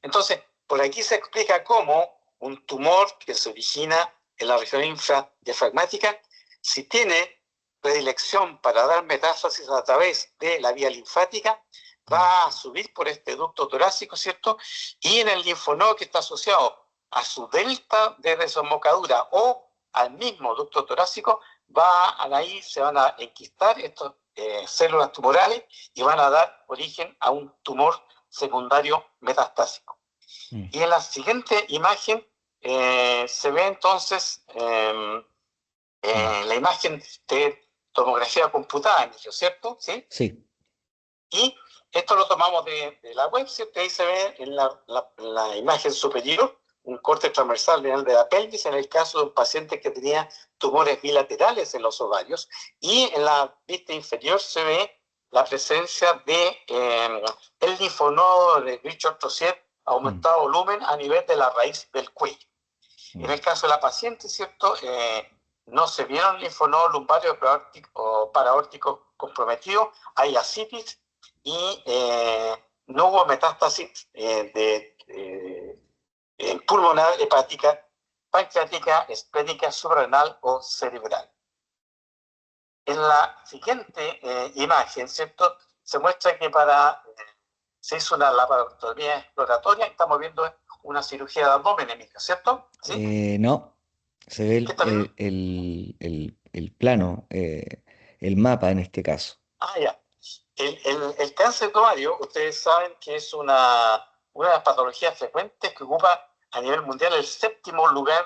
Entonces, por aquí se explica cómo un tumor que se origina en la región infradiafragmática, si tiene predilección para dar metástasis a través de la vía linfática, va a subir por este ducto torácico, ¿cierto? Y en el linfonodo que está asociado a su delta de desembocadura o al mismo ducto torácico, ahí se van a enquistar estas células tumorales y van a dar origen a un tumor secundario metastásico. Y en la siguiente imagen se ve entonces la imagen de tomografía computada, ¿cierto? ¿Sí? Sí. Y esto lo tomamos de la web, ¿cierto? Ahí se ve en la imagen superior un corte transversal de la pelvis en el caso de un paciente que tenía tumores bilaterales en los ovarios, y en la vista inferior se ve la presencia de el linfonodo de Virchow-Trozier aumentado volumen a nivel de la raíz del cuello. En el caso de la paciente, ¿cierto? No se vieron linfonodos lumbarios o paraórticos comprometidos, hay ascitis y no hubo metástasis pulmonar, hepática, pancreática, esplénica, suprarrenal o cerebral. En la siguiente imagen, ¿cierto? Se muestra que se hizo una laparotomía exploratoria, estamos viendo una cirugía de abdomen, Emilio, ¿cierto? ¿Sí? No, se ve el plano, el mapa en este caso. Ya. El cáncer de ovario, ustedes saben que es una de las patologías frecuentes que ocupa a nivel mundial el 7º lugar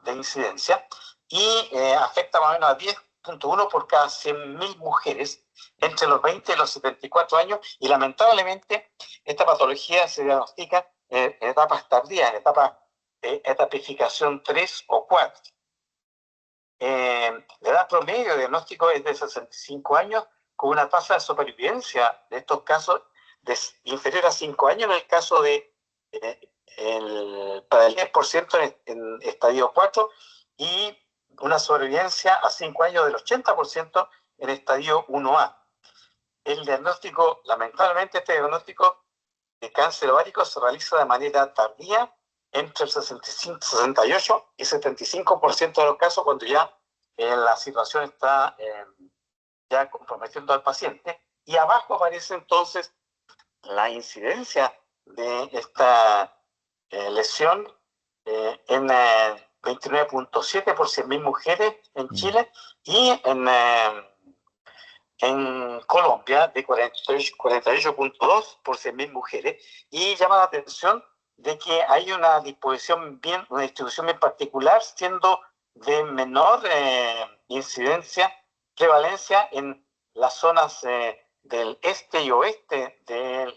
de incidencia y afecta más o menos a 10.1 por cada 100.000 mujeres entre los 20 y los 74 años, y lamentablemente esta patología se diagnostica en etapas tardías, en etapas de etapificación 3 o 4. La edad promedio de diagnóstico es de 65 años, con una tasa de supervivencia de estos casos inferior a 5 años en el caso de para el 10% en estadio 4, y una sobrevivencia a 5 años del 80% en estadio 1A. El diagnóstico, lamentablemente este diagnóstico de cáncer ovárico se realiza de manera tardía, entre el 68 y 75% de los casos, cuando ya la situación está ya comprometiendo al paciente. Y abajo aparece entonces la incidencia de esta lesión en 29.7 por 100.000 mujeres en Chile y en Colombia de 48.2 por 100.000 mujeres. Y llama la atención de que hay una distribución bien particular, siendo de menor incidencia, prevalencia en las zonas del este y oeste de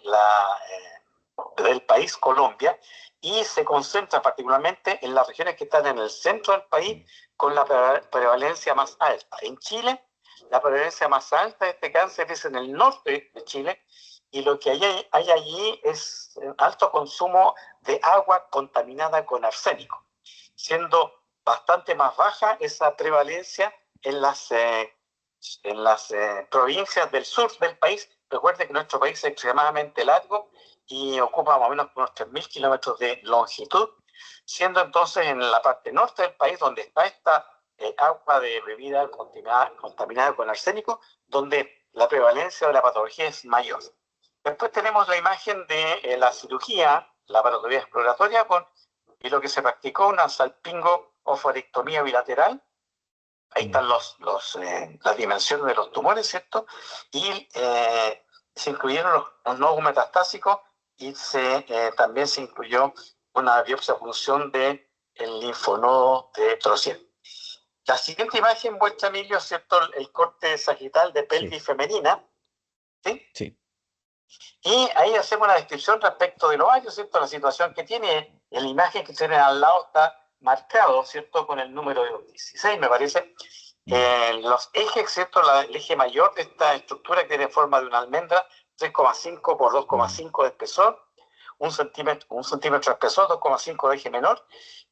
del país Colombia, y se concentra particularmente en las regiones que están en el centro del país con la prevalencia más alta. En Chile, la prevalencia más alta de este cáncer es en el norte de Chile, y lo que hay allí es alto consumo de agua contaminada con arsénico, siendo bastante más baja esa prevalencia en las provincias del sur del país. Recuerde que nuestro país es extremadamente largo y ocupa más o menos unos 3.000 kilómetros de longitud, siendo entonces en la parte norte del país donde está esta agua de bebida contaminada con arsénico, donde la prevalencia de la patología es mayor. Después tenemos la imagen de la cirugía, la laparoscopía exploratoria, y lo que se practicó, una salpingo-ovarectomía bilateral. Ahí están las dimensiones de los tumores, ¿cierto? Y se incluyeron los nodos metastásicos, y también se incluyó una biopsia punción del linfonodo de Trozier. La siguiente imagen muestra, Emilio, ¿cierto?, el corte sagital de pelvis femenina, ¿sí? Sí. Y ahí hacemos una descripción respecto del ovario, ¿cierto? La situación que tiene, en la imagen que tiene al lado está marcado, ¿cierto?, con el número 16, me parece. Los ejes, ¿cierto?, el eje mayor de esta estructura, que tiene forma de una almendra, 3,5 por 2,5 de espesor, 1 centímetro de espesor, 2,5 de eje menor,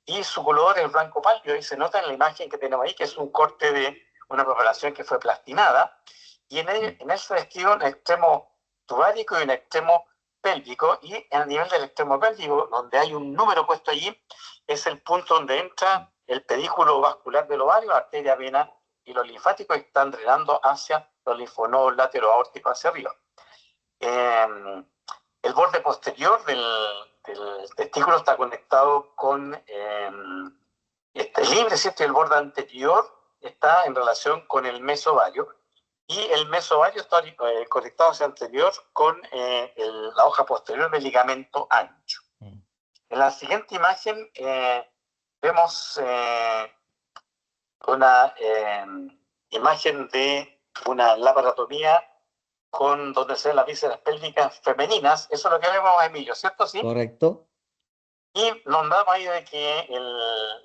y su color es blanco pálido. Y se nota en la imagen que tenemos ahí que es un corte de una preparación que fue plastinada, y en él se describe un extremo tubárico y un extremo pélvico, y en el nivel del extremo pélvico, donde hay un número puesto allí, es el punto donde entra el pedículo vascular del ovario, la arteria, vena y los linfáticos están drenando hacia los linfonodos lateroaórticos hacia arriba. El borde posterior del testículo está conectado con libre, ¿cierto? Y el borde anterior está en relación con el mesovario, y el mesovario está conectado hacia anterior con la hoja posterior del ligamento ancho. En la siguiente imagen vemos una imagen de una laparotomía donde se ven las vísceras pélvicas femeninas. Eso es lo que vemos, Emilio, ¿cierto? ¿Sí? Correcto. Y nos damos ahí de que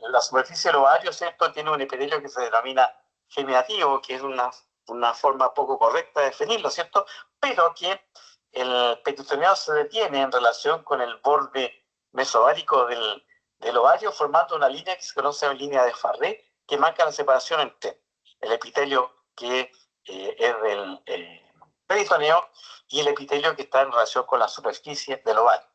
la superficie del ovario, ¿cierto?, tiene un epitelio que se denomina geminativo, que es una forma poco correcta de definirlo, ¿cierto? Pero que el peritoneado se detiene en relación con el borde mesovárico del ovario, formando una línea que se conoce como línea de Farré, que marca la separación entre el epitelio que es del peritoneo y el epitelio que está en relación con la superficie del ovario.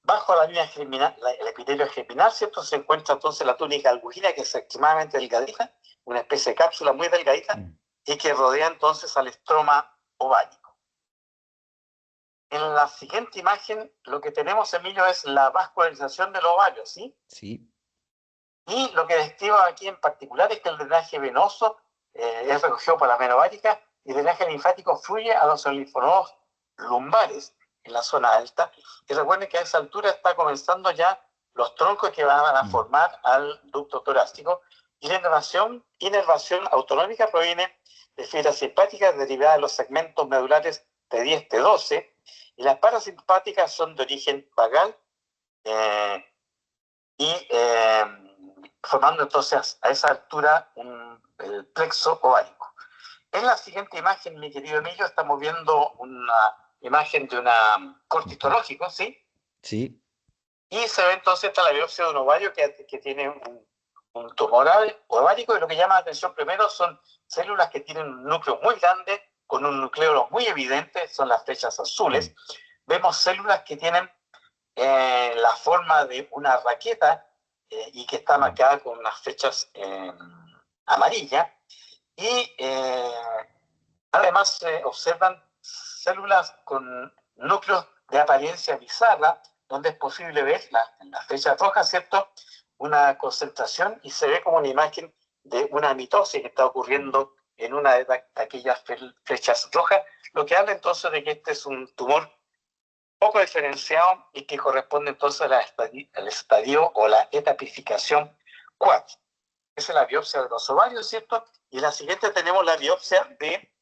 Bajo la línea germinal, el epitelio germinal, ¿cierto?, se encuentra entonces la túnica albugina, que es extremadamente delgadita, una especie de cápsula muy delgadita, y que rodea entonces al estroma ovárico. En la siguiente imagen, lo que tenemos, Emilio, es la vascularización del ovario, ¿sí? Sí. Y lo que describo aquí en particular es que el drenaje venoso es recogido por la vena ovárica, y el drenaje linfático fluye a los linfonodos lumbares en la zona alta. Y recuerden que a esa altura está comenzando ya los troncos que van a formar al ducto torácico, y la inervación autonómica proviene de fibras simpáticas derivadas de los segmentos medulares T10, T12, y las parasimpáticas son de origen vagal, formando entonces a esa altura el plexo ovárico. En la siguiente imagen, mi querido Emilio, estamos viendo una imagen de un corte histológico, ¿sí? Sí. Y se ve entonces la biopsia de un ovario que tiene un tumor ovárico, y lo que llama la atención primero son células que tienen un núcleo muy grande, con un nucleolo muy evidente, son las flechas azules. Vemos células que tienen la forma de una raqueta y que está marcada con unas flechas amarillas. Y además se observan células con núcleos de apariencia bizarra, donde es posible ver en las flechas rojas, ¿cierto?, una concentración y se ve como una imagen de una mitosis que está ocurriendo en una de aquellas flechas rojas, lo que habla entonces de que este es un tumor poco diferenciado y que corresponde entonces al estadio o la etapificación 4. Esa es la biopsia de los ovarios, ¿cierto? Y en la siguiente tenemos la biopsia de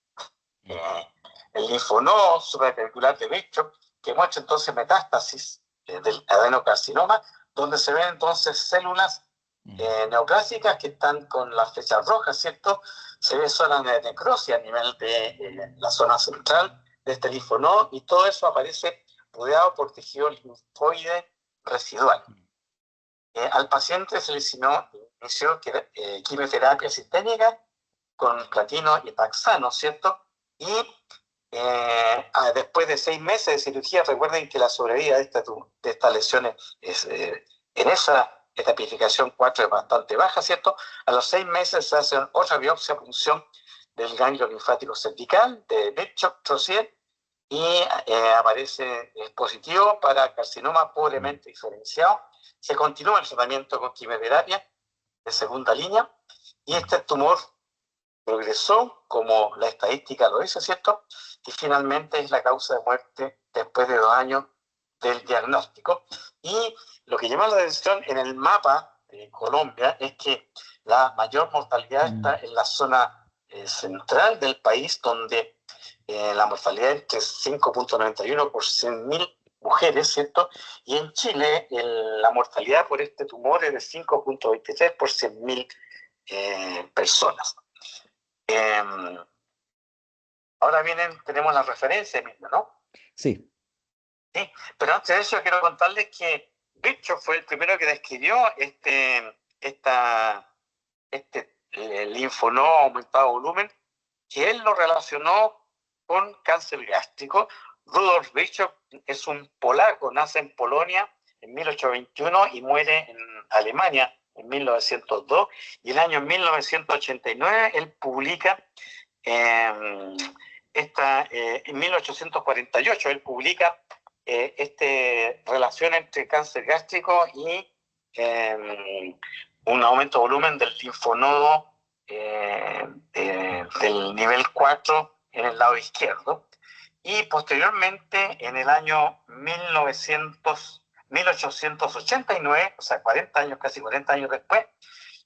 el linfonodo suprapercular de Bishop, que muestra entonces metástasis del adenocarcinoma, donde se ven entonces células neoplásicas que están con las flechas rojas, ¿cierto? Se ve zonas de necrosis a nivel de la zona central de este linfonodo y todo eso aparece rodeado por tejido linfoide residual. Al paciente se le inició quimioterapia sistémica con platino y taxano, ¿cierto? Y después de 6 meses de cirugía, recuerden que la sobrevida de estas lesiones en esa etapificación 4 es bastante baja, ¿cierto? A los 6 meses se hace otra biopsia a punción del ganglio linfático cervical de Bishop-Trozier y aparece positivo para carcinoma pobremente diferenciado. Se continúa el tratamiento con quimioterapia de segunda línea y este tumor progresó como la estadística lo dice, ¿cierto? Y finalmente es la causa de muerte después de 2 años del diagnóstico. Y lo que llama la atención en el mapa de Colombia es que la mayor mortalidad está en la zona central del país, donde la mortalidad es entre 5.91 por 100.000 mujeres, ¿cierto? Y en Chile la mortalidad por este tumor es de 5.23 por 100.000 personas. Ahora tenemos la referencia misma, ¿no? Sí. Sí, pero antes de eso quiero contarles que Virchow fue el primero que describió este linfonodo aumentado volumen, que él lo relacionó con cáncer gástrico. Rudolf Virchow es un polaco, nace en Polonia en 1821 y muere en Alemania en 1902, y el año 1989 él publica en 1848 él publica relación entre cáncer gástrico y un aumento de volumen del linfonodo del nivel 4 en el lado izquierdo. Y posteriormente, en el año 1889, o sea, 40 años, casi 40 años después,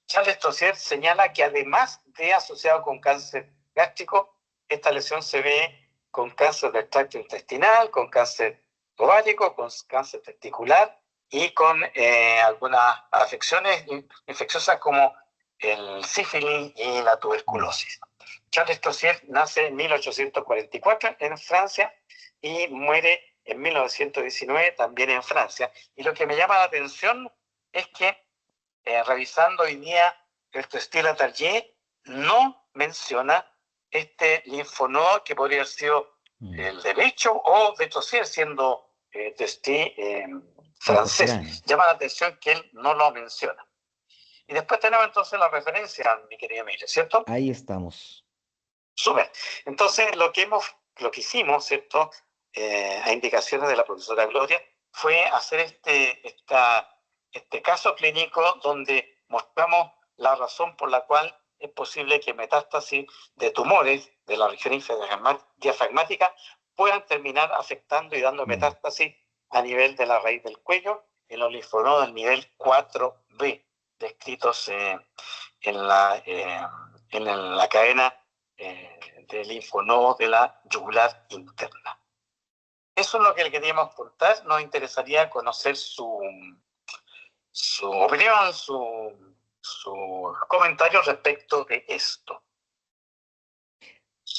Charles Trozier señala que además de asociado con cáncer gástrico, esta lesión se ve con cáncer del tracto intestinal, con cáncer ovárico, con cáncer testicular y con algunas afecciones infecciosas como el sífilis y la tuberculosis. Charles Trozier nace en 1844 en Francia y muere en 1919 también en Francia. Y lo que me llama la atención es que revisando hoy día el Testila Tardier, no menciona este linfonodo que podría haber sido el derecho o de Trozier, siendo Testi francés. Llama la atención que él no lo menciona. Y después tenemos entonces la referencia, mi querido Emilio, ¿cierto? Ahí estamos. Súper. Entonces, lo que hicimos, ¿cierto? A indicaciones de la profesora Gloria, fue hacer este caso clínico donde mostramos la razón por la cual es posible que metástasis de tumores de la región diafragmática puedan terminar afectando y dando metástasis a nivel de la raíz del cuello en los linfonodos del nivel 4B, descritos en la cadena del linfonodo de la yugular interna. Eso es lo que le queríamos contar. Nos interesaría conocer su opinión, su comentario respecto de esto.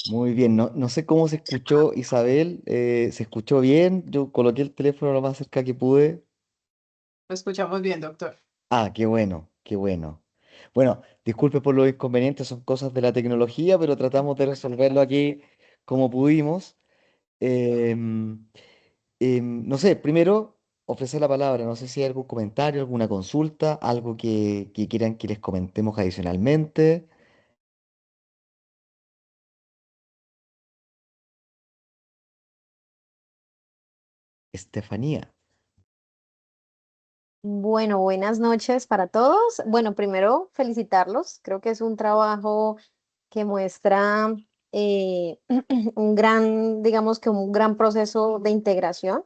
Muy bien, no sé cómo se escuchó Isabel, ¿se escuchó bien? Yo coloqué el teléfono lo más cerca que pude. Lo escuchamos bien, doctor. Ah, qué bueno, qué bueno. Bueno, disculpe por los inconvenientes, son cosas de la tecnología, pero tratamos de resolverlo aquí como pudimos. Em, no sé, primero ofrecer la palabra, no sé si hay algún comentario, alguna consulta, algo que quieran que les comentemos adicionalmente. Estefanía. Bueno, buenas noches para todos. Bueno, primero felicitarlos. Creo que es un trabajo que muestra un gran, digamos que un gran proceso de integración.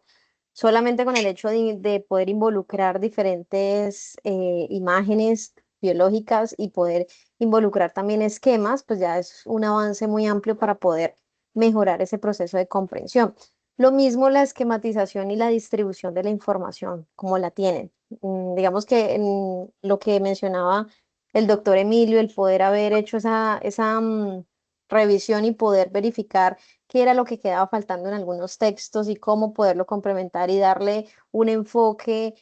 Solamente con el hecho de poder involucrar diferentes imágenes biológicas y poder involucrar también esquemas, pues ya es un avance muy amplio para poder mejorar ese proceso de comprensión. Lo mismo la esquematización y la distribución de la información, como la tienen. Digamos que en lo que mencionaba el doctor Emilio, el poder haber hecho esa revisión y poder verificar qué era lo que quedaba faltando en algunos textos y cómo poderlo complementar y darle un enfoque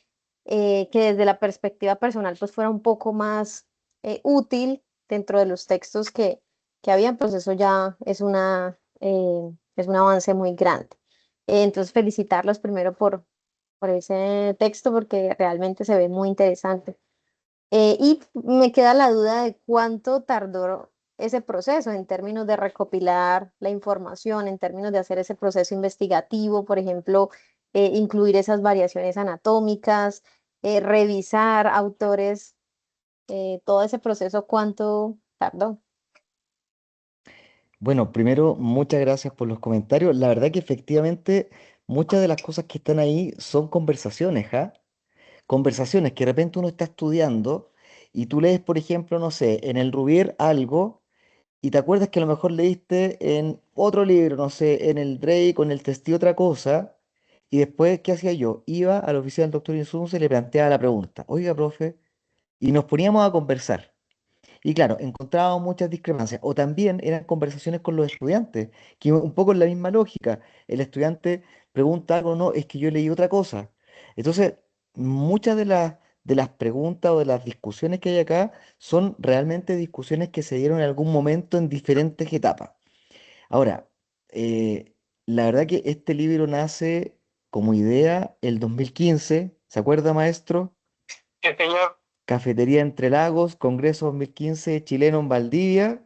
que desde la perspectiva personal pues fuera un poco más útil dentro de los textos que habían, pues eso ya es un avance muy grande. Entonces felicitarlos primero por ese texto porque realmente se ve muy interesante. Y me queda la duda de cuánto tardó ese proceso en términos de recopilar la información, en términos de hacer ese proceso investigativo, por ejemplo, incluir esas variaciones anatómicas, revisar autores, todo ese proceso, cuánto tardó. Bueno, primero, muchas gracias por los comentarios. La verdad que efectivamente muchas de las cosas que están ahí son conversaciones, ¿ah? Conversaciones que de repente uno está estudiando y tú lees, por ejemplo, no sé, en el Rubier algo y te acuerdas que a lo mejor leíste en otro libro, no sé, en el Drake o en el Testí otra cosa, y después, ¿qué hacía yo? Iba a la oficina del doctor Insunza y le planteaba la pregunta, oiga, profe, y nos poníamos a conversar. Y claro, encontrábamos muchas discrepancias. O también eran conversaciones con los estudiantes, que un poco en la misma lógica. El estudiante pregunta algo, no, es que yo leí otra cosa. Entonces, muchas de las preguntas o de las discusiones que hay acá son realmente discusiones que se dieron en algún momento en diferentes etapas. Ahora, la verdad que este libro nace como idea el 2015. ¿Se acuerda, maestro? Sí, señor. Cafetería Entre Lagos, Congreso 2015 chileno en Valdivia,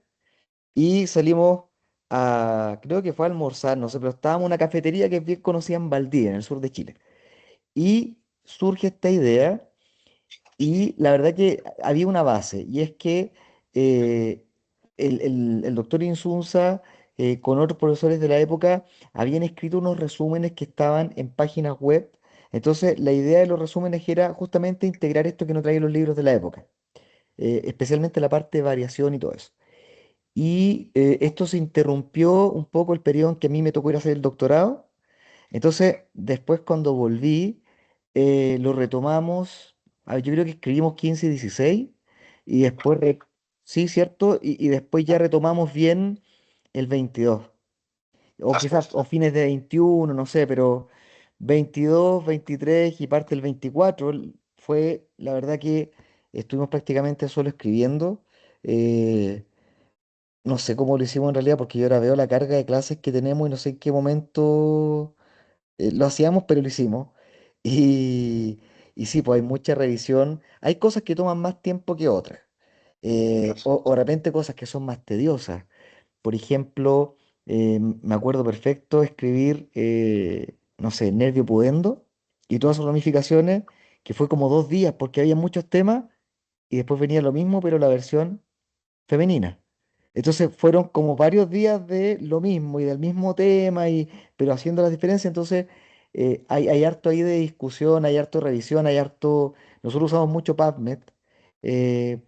y salimos creo que fue a almorzar, no sé, pero estábamos en una cafetería que es bien conocida en Valdivia, en el sur de Chile. Y surge esta idea, y la verdad que había una base, y es que eh, el doctor Insunza, con otros profesores de la época, habían escrito unos resúmenes que estaban en páginas web. Entonces, la idea de los resúmenes era justamente integrar esto que no traían los libros de la época, especialmente la parte de variación y todo eso. Y esto se interrumpió un poco el periodo en que a mí me tocó ir a hacer el doctorado. Entonces, después cuando volví, lo retomamos. Yo creo que escribimos 15 y 16 y después, sí, cierto, y después ya retomamos bien el 22. O quizás o fines de 21, no sé, pero 22, 23 y parte del 24 fue, la verdad que estuvimos prácticamente solo escribiendo. eh, no sé cómo lo hicimos en realidad, porque yo ahora veo la carga de clases que tenemos y no sé en qué momento lo hacíamos, pero lo hicimos. Y, y sí, pues hay mucha revisión. Hay cosas que toman más tiempo que otras. O de repente cosas que son más tediosas. Por ejemplo, me acuerdo perfecto escribir, no sé, Nervio Pudendo y todas sus ramificaciones, que fue como 2 días, porque había muchos temas y después venía lo mismo, pero la versión femenina. Entonces fueron como varios días de lo mismo y del mismo tema, pero haciendo las diferencias. Entonces hay harto ahí de discusión, hay harto de revisión, hay harto. Nosotros usamos mucho PubMed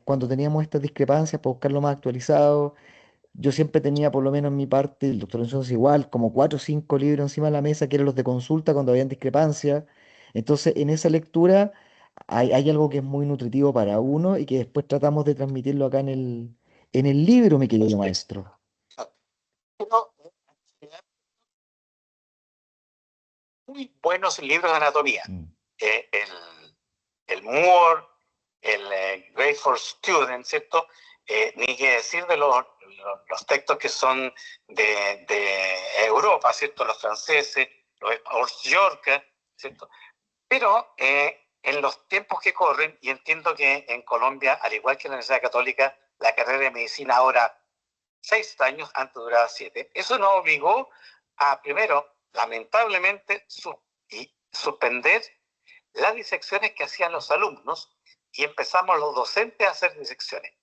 cuando teníamos estas discrepancias para buscar lo más actualizado. Yo siempre tenía, por lo menos en mi parte, el doctor Enzo igual, como 4 o 5 libros encima de la mesa que eran los de consulta cuando habían discrepancias. Entonces, en esa lectura hay algo que es muy nutritivo para uno y que después tratamos de transmitirlo acá en el libro, mi querido maestro. Pero, muy buenos libros de anatomía. Mm. El Moore, el Great for Students, ¿cierto? Ni que decir de los textos que son de Europa, ¿cierto? Los franceses, los Yorca, ¿cierto? Pero en los tiempos que corren, y entiendo que en Colombia, al igual que en la Universidad Católica, la carrera de medicina ahora 6 años, antes duraba 7, eso nos obligó a, primero, lamentablemente, suspender las disecciones que hacían los alumnos y empezamos los docentes a hacer disecciones.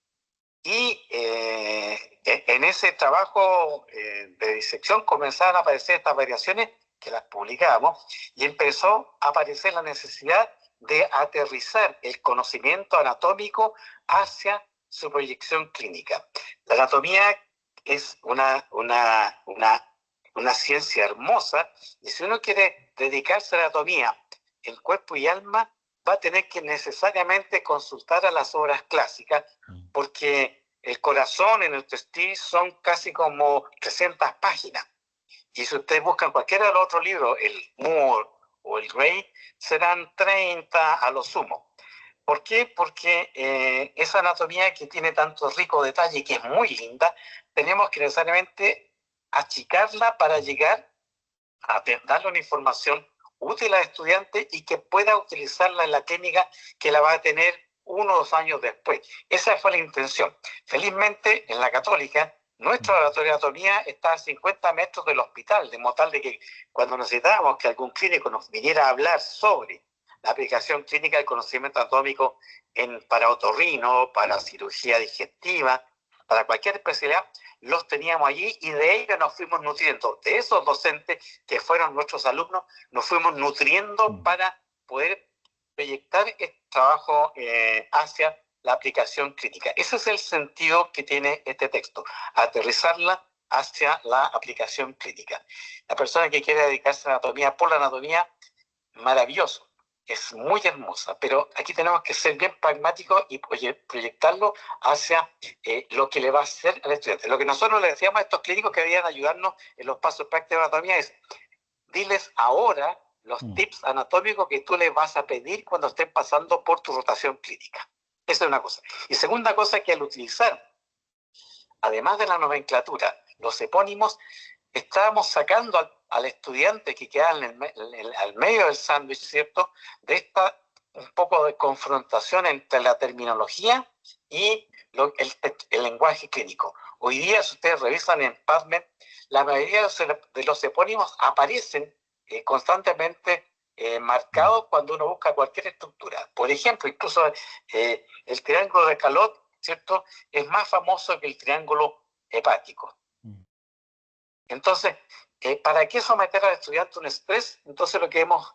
Y en ese trabajo de disección comenzaron a aparecer estas variaciones que las publicábamos y empezó a aparecer la necesidad de aterrizar el conocimiento anatómico hacia su proyección clínica. La anatomía es una ciencia hermosa y si uno quiere dedicarse a la anatomía en cuerpo y alma, va a tener que necesariamente consultar a las obras clásicas, porque el corazón en el testículo son casi como 300 páginas. Y si ustedes buscan cualquiera de los otros libros, el Moore o el Gray, serán 30 a lo sumo. ¿Por qué? Porque esa anatomía que tiene tanto rico detalle y que es muy linda, tenemos que necesariamente achicarla para llegar a darle una información útil al estudiante y que pueda utilizarla en la clínica que la va a tener 1 o 2 años después. Esa fue la intención. Felizmente, en la Católica, nuestro laboratorio de anatomía está a 50 metros del hospital, de modo tal de que cuando necesitábamos que algún clínico nos viniera a hablar sobre la aplicación clínica del conocimiento anatómico para otorrino, para cirugía digestiva, para cualquier especialidad, los teníamos allí y de ellos nos fuimos nutriendo. De esos docentes que fueron nuestros alumnos, nos fuimos nutriendo para poder proyectar este trabajo hacia la aplicación clínica. Ese es el sentido que tiene este texto, aterrizarla hacia la aplicación clínica. La persona que quiere dedicarse a la anatomía por la anatomía, maravilloso. Es muy hermosa, pero aquí tenemos que ser bien pragmáticos y proyectarlo hacia lo que le va a hacer al estudiante. Lo que nosotros le decíamos a estos clínicos que debían ayudarnos en los pasos prácticos de anatomía es, diles ahora los tips anatómicos que tú les vas a pedir cuando estén pasando por tu rotación clínica. Esa es una cosa. Y segunda cosa, que al utilizar, además de la nomenclatura, los epónimos, estábamos sacando al estudiante que queda al medio del sándwich, ¿cierto?, de esta un poco de confrontación entre la terminología y el lenguaje clínico. Hoy día, si ustedes revisan en PubMed, la mayoría de los epónimos aparecen constantemente marcados cuando uno busca cualquier estructura. Por ejemplo, incluso el triángulo de Calot, ¿cierto?, es más famoso que el triángulo hepático. Entonces, ¿para qué someter al estudiante un estrés? Entonces, lo que hemos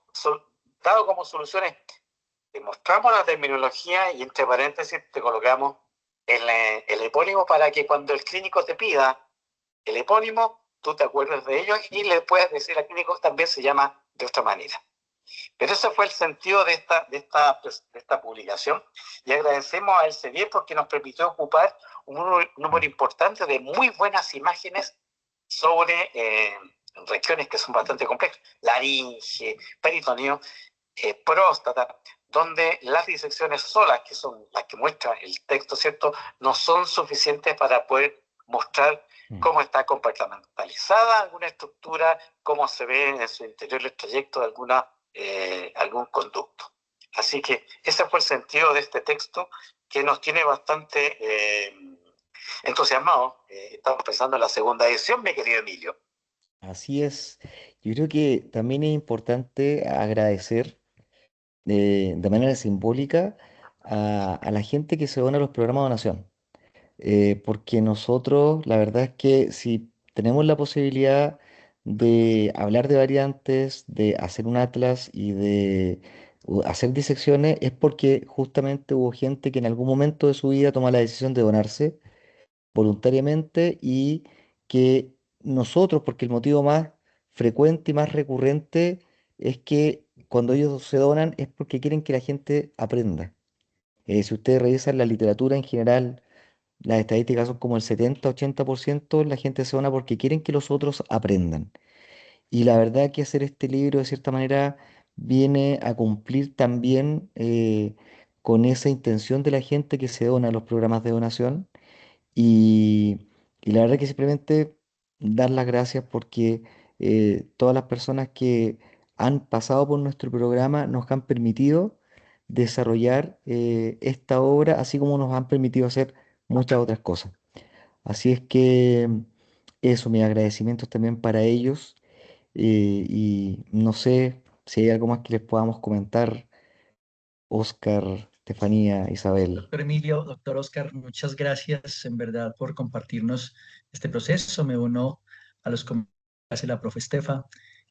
dado como solución es, demostramos la terminología y entre paréntesis te colocamos el epónimo para que cuando el clínico te pida el epónimo, tú te acuerdes de ello y le puedes decir al clínico también se llama de otra manera. Pero ese fue el sentido de esta publicación y agradecemos a Elsevier porque nos permitió ocupar un número importante de muy buenas imágenes sobre regiones que son bastante complejas, laringe, peritoneo, próstata, donde las disecciones solas, que son las que muestra el texto, ¿cierto?, no son suficientes para poder mostrar cómo está compartimentalizada alguna estructura, cómo se ve en su interior el trayecto de algún conducto. Así que ese fue el sentido de este texto que nos tiene bastante entusiasmados. Estamos pensando en la segunda edición, mi querido Emilio. Así es. Yo creo que también es importante agradecer de manera simbólica a la gente que se dona a los programas de donación. Porque nosotros, la verdad es que si tenemos la posibilidad de hablar de variantes, de hacer un atlas y de hacer disecciones, es porque justamente hubo gente que en algún momento de su vida toma la decisión de donarse voluntariamente y que nosotros, porque el motivo más frecuente y más recurrente es que cuando ellos se donan es porque quieren que la gente aprenda. Si ustedes revisan la literatura en general, las estadísticas son como el 70-80%, la gente se dona porque quieren que los otros aprendan. Y la verdad que hacer este libro de cierta manera viene a cumplir también con esa intención de la gente que se dona a los programas de donación Y, y la verdad que simplemente dar las gracias porque todas las personas que han pasado por nuestro programa nos han permitido desarrollar esta obra, así como nos han permitido hacer muchas otras cosas. Así es que eso, mis agradecimientos también para ellos. Y no sé si hay algo más que les podamos comentar, Oscar, Estefanía, Isabel. Doctor Emilio, doctor Oscar, muchas gracias en verdad por compartirnos este proceso. Me uno a los comentarios que hace la profe Estefa.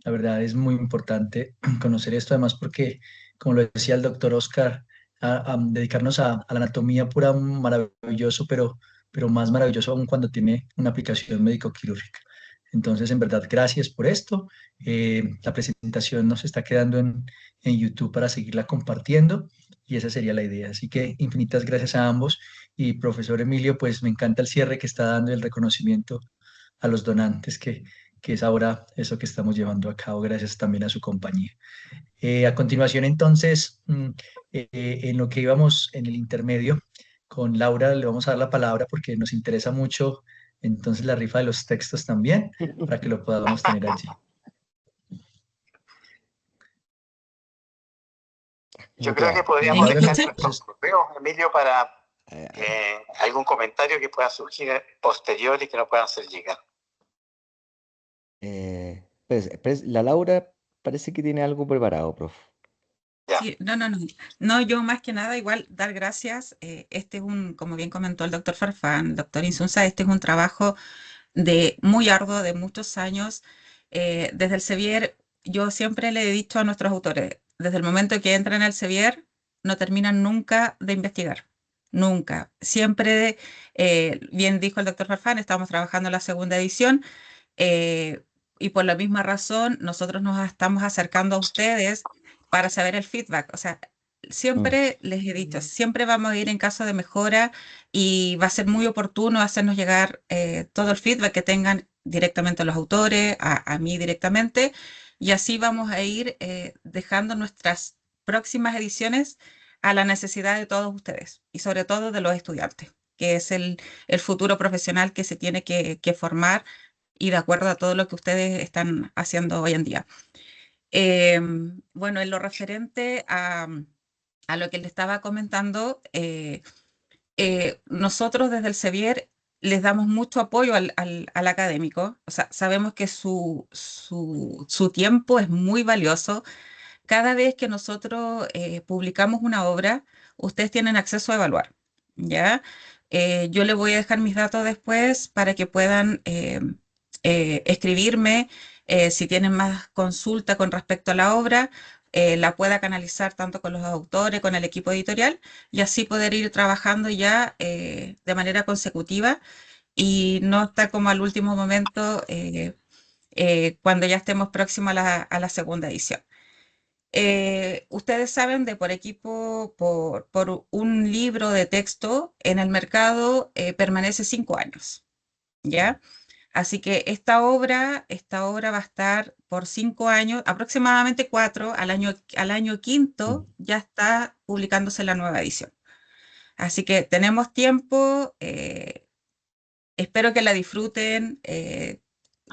La verdad es muy importante conocer esto, además porque, como lo decía el doctor Oscar, dedicarnos a la anatomía pura, maravilloso, pero más maravilloso aún cuando tiene una aplicación médico-quirúrgica. Entonces, en verdad, gracias por esto. La presentación nos está quedando en YouTube para seguirla compartiendo y esa sería la idea. Así que infinitas gracias a ambos y profesor Emilio, pues me encanta el cierre que está dando, el reconocimiento a los donantes, que es ahora eso que estamos llevando a cabo, gracias también a su compañía. A continuación, entonces, en lo que íbamos en el intermedio, con Laura le vamos a dar la palabra porque nos interesa mucho entonces la rifa de los textos también, para que lo podamos tener allí. Yo creo que Ya, podríamos ¿Me dejar escuchan? nuestros correos, Emilio, para eh, algún comentario que pueda surgir posterior y que nos puedan hacer llegar. la Laura parece que tiene algo preparado, prof. Ya. Sí, no. No, yo más que nada igual dar gracias. Este es como bien comentó el doctor Farfán, el doctor Insunza, este es un trabajo de muy arduo, de muchos años. Desde el Sevier, yo siempre le he dicho a nuestros autores, desde el momento que entran al Sevier, no terminan nunca de investigar. Nunca. Siempre, bien dijo el doctor Farfán, estamos trabajando en la segunda edición. eh, y por la misma razón, nosotros nos estamos acercando a ustedes para saber el feedback. O sea, Mm, siempre les he dicho, siempre vamos a ir en caso de mejora y va a ser muy oportuno hacernos llegar todo el feedback que tengan directamente a los autores, a mí directamente, y así vamos a ir dejando nuestras próximas ediciones a la necesidad de todos ustedes y sobre todo de los estudiantes, que es el futuro profesional que se tiene que formar y de acuerdo a todo lo que ustedes están haciendo hoy en día. Bueno, en lo referente a lo que le estaba comentando, nosotros desde el Sevier les damos mucho apoyo al académico. O sea, sabemos que su tiempo es muy valioso. Cada vez que nosotros publicamos una obra, ustedes tienen acceso a evaluar, ¿ya? Yo les voy a dejar mis datos después para que puedan escribirme si tienen más consulta con respecto a la obra, la pueda canalizar tanto con los autores, con el equipo editorial, y así poder ir trabajando ya de manera consecutiva y no estar como al último momento cuando ya estemos próximos a la segunda edición. Ustedes saben de por equipo, por un libro de texto en el mercado permanece 5 años, ¿ya? Así que esta obra va a estar por 5 años, aproximadamente 4, al año quinto mm. ya está publicándose la nueva edición. Así que tenemos tiempo, espero que la disfruten,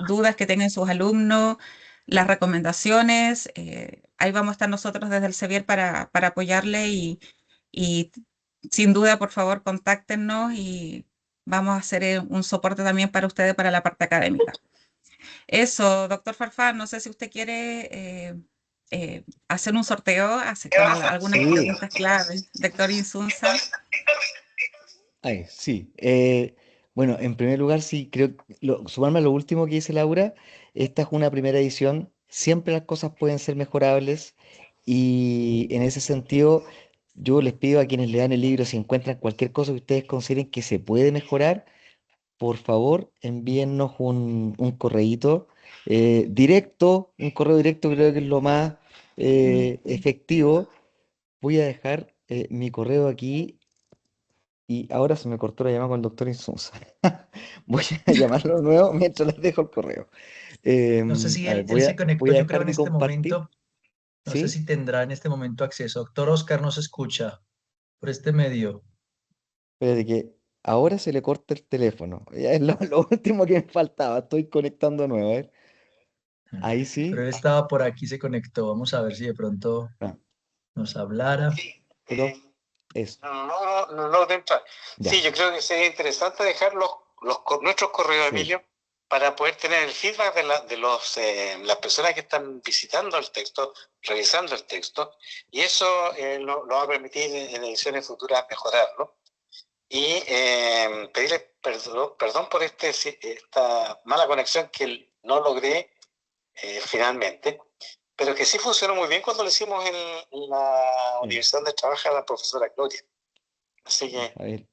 dudas que tengan sus alumnos, las recomendaciones, ahí vamos a estar nosotros desde el Sevier para apoyarle y sin duda, por favor, contáctenos y vamos a hacer un soporte también para ustedes para la parte académica. Eso, doctor Farfán, no sé si usted quiere hacer un sorteo con algunas Sí, preguntas clave. Doctor Insunza. ay, sí. Bueno, en primer lugar, sí, creo, sumarme a lo último que dice Laura, esta es una primera edición, siempre las cosas pueden ser mejorables y en ese sentido yo les pido a quienes le dan el libro, si encuentran cualquier cosa que ustedes consideren que se puede mejorar, por favor envíennos un correíto directo, un correo directo creo que es lo más efectivo. Voy a dejar mi correo aquí y ahora se me cortó la llamada con el doctor Insunza. Voy a llamarlo de nuevo mientras les dejo el correo. No sé si A ver, él se conectó, voy a yo creo dejar en de este compartir, momento, no sé ¿sí? si tendrá en este momento acceso. Doctor Oscar no se escucha por este medio. Espérate que Ahora se le corta el teléfono. Ya es lo último que me faltaba. Estoy conectando de nuevo. A ver. Ahí Pero sí. él estaba por aquí, se conectó. Vamos a ver si de pronto Ah, nos hablara. Sí, pero eso. no logro entrar. Ya. Sí, yo creo que sería interesante dejar nuestros correos, Sí. Emilio, para poder tener el feedback las personas que están visitando el texto, revisando el texto, y eso lo va a permitir en ediciones futuras mejorarlo. Y pedirle perdón por esta mala conexión que no logré finalmente, pero que sí funcionó muy bien cuando lo hicimos en la universidad donde trabaja la profesora Gloria. Así que A ver.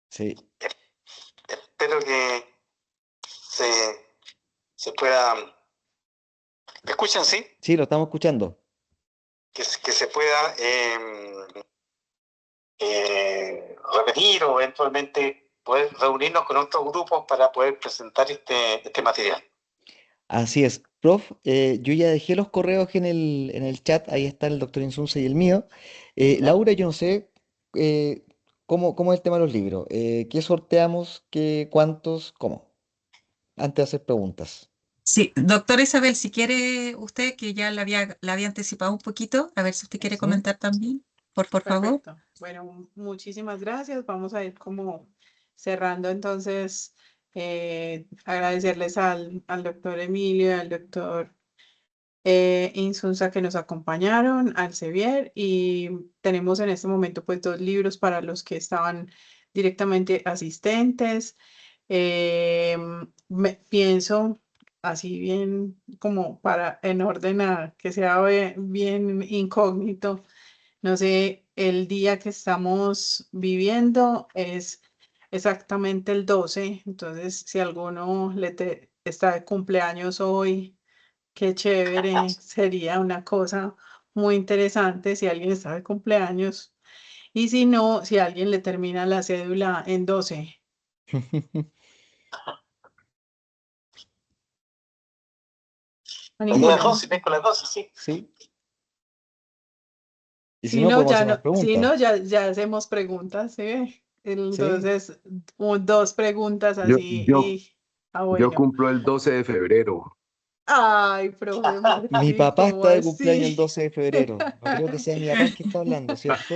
Sí. espero que se pueda. ¿Me escuchan, sí? Sí, lo estamos escuchando. Que se pueda repetir o eventualmente poder reunirnos con otros grupos para poder presentar este material. Así es. Prof, yo ya dejé los correos en el chat. Ahí está el doctor Insunza y el mío. Laura, yo no sé cómo es el tema de los libros. ¿Qué sorteamos? ¿Cuántos? ¿Cómo? Antes de hacer preguntas. Sí, doctora Isabel, si quiere usted, que ya la había anticipado un poquito, a ver si usted quiere ¿Sí? comentar también, por favor. Perfecto. Bueno, muchísimas gracias. Vamos a ir como cerrando entonces, agradecerles al doctor Emilio, al doctor Insunza que nos acompañaron, al Sevier, y tenemos en este momento pues 2 libros para los que estaban directamente asistentes. Pienso así bien como para en orden a que sea bien incógnito. No sé, el día que estamos viviendo es exactamente el 12, entonces si alguno está de cumpleaños hoy, qué chévere, sería una cosa muy interesante si alguien está de cumpleaños. Y si no, si alguien le termina la cédula en 12. A El día ninguno. 12, miércoles 12, sí. Sí. Y si Si no, no, podemos ya hacer no, más si preguntas. no, ya hacemos preguntas, ¿sí ve? Sí. Entonces, 2 preguntas Yo, así yo, y yo bueno. cumplo el 12 de febrero. Ay, profe Mi Martín, papá ¿cómo está de cumpleaños el así? 12 de febrero. No creo que sea mi papá el que está hablando, ¿cierto?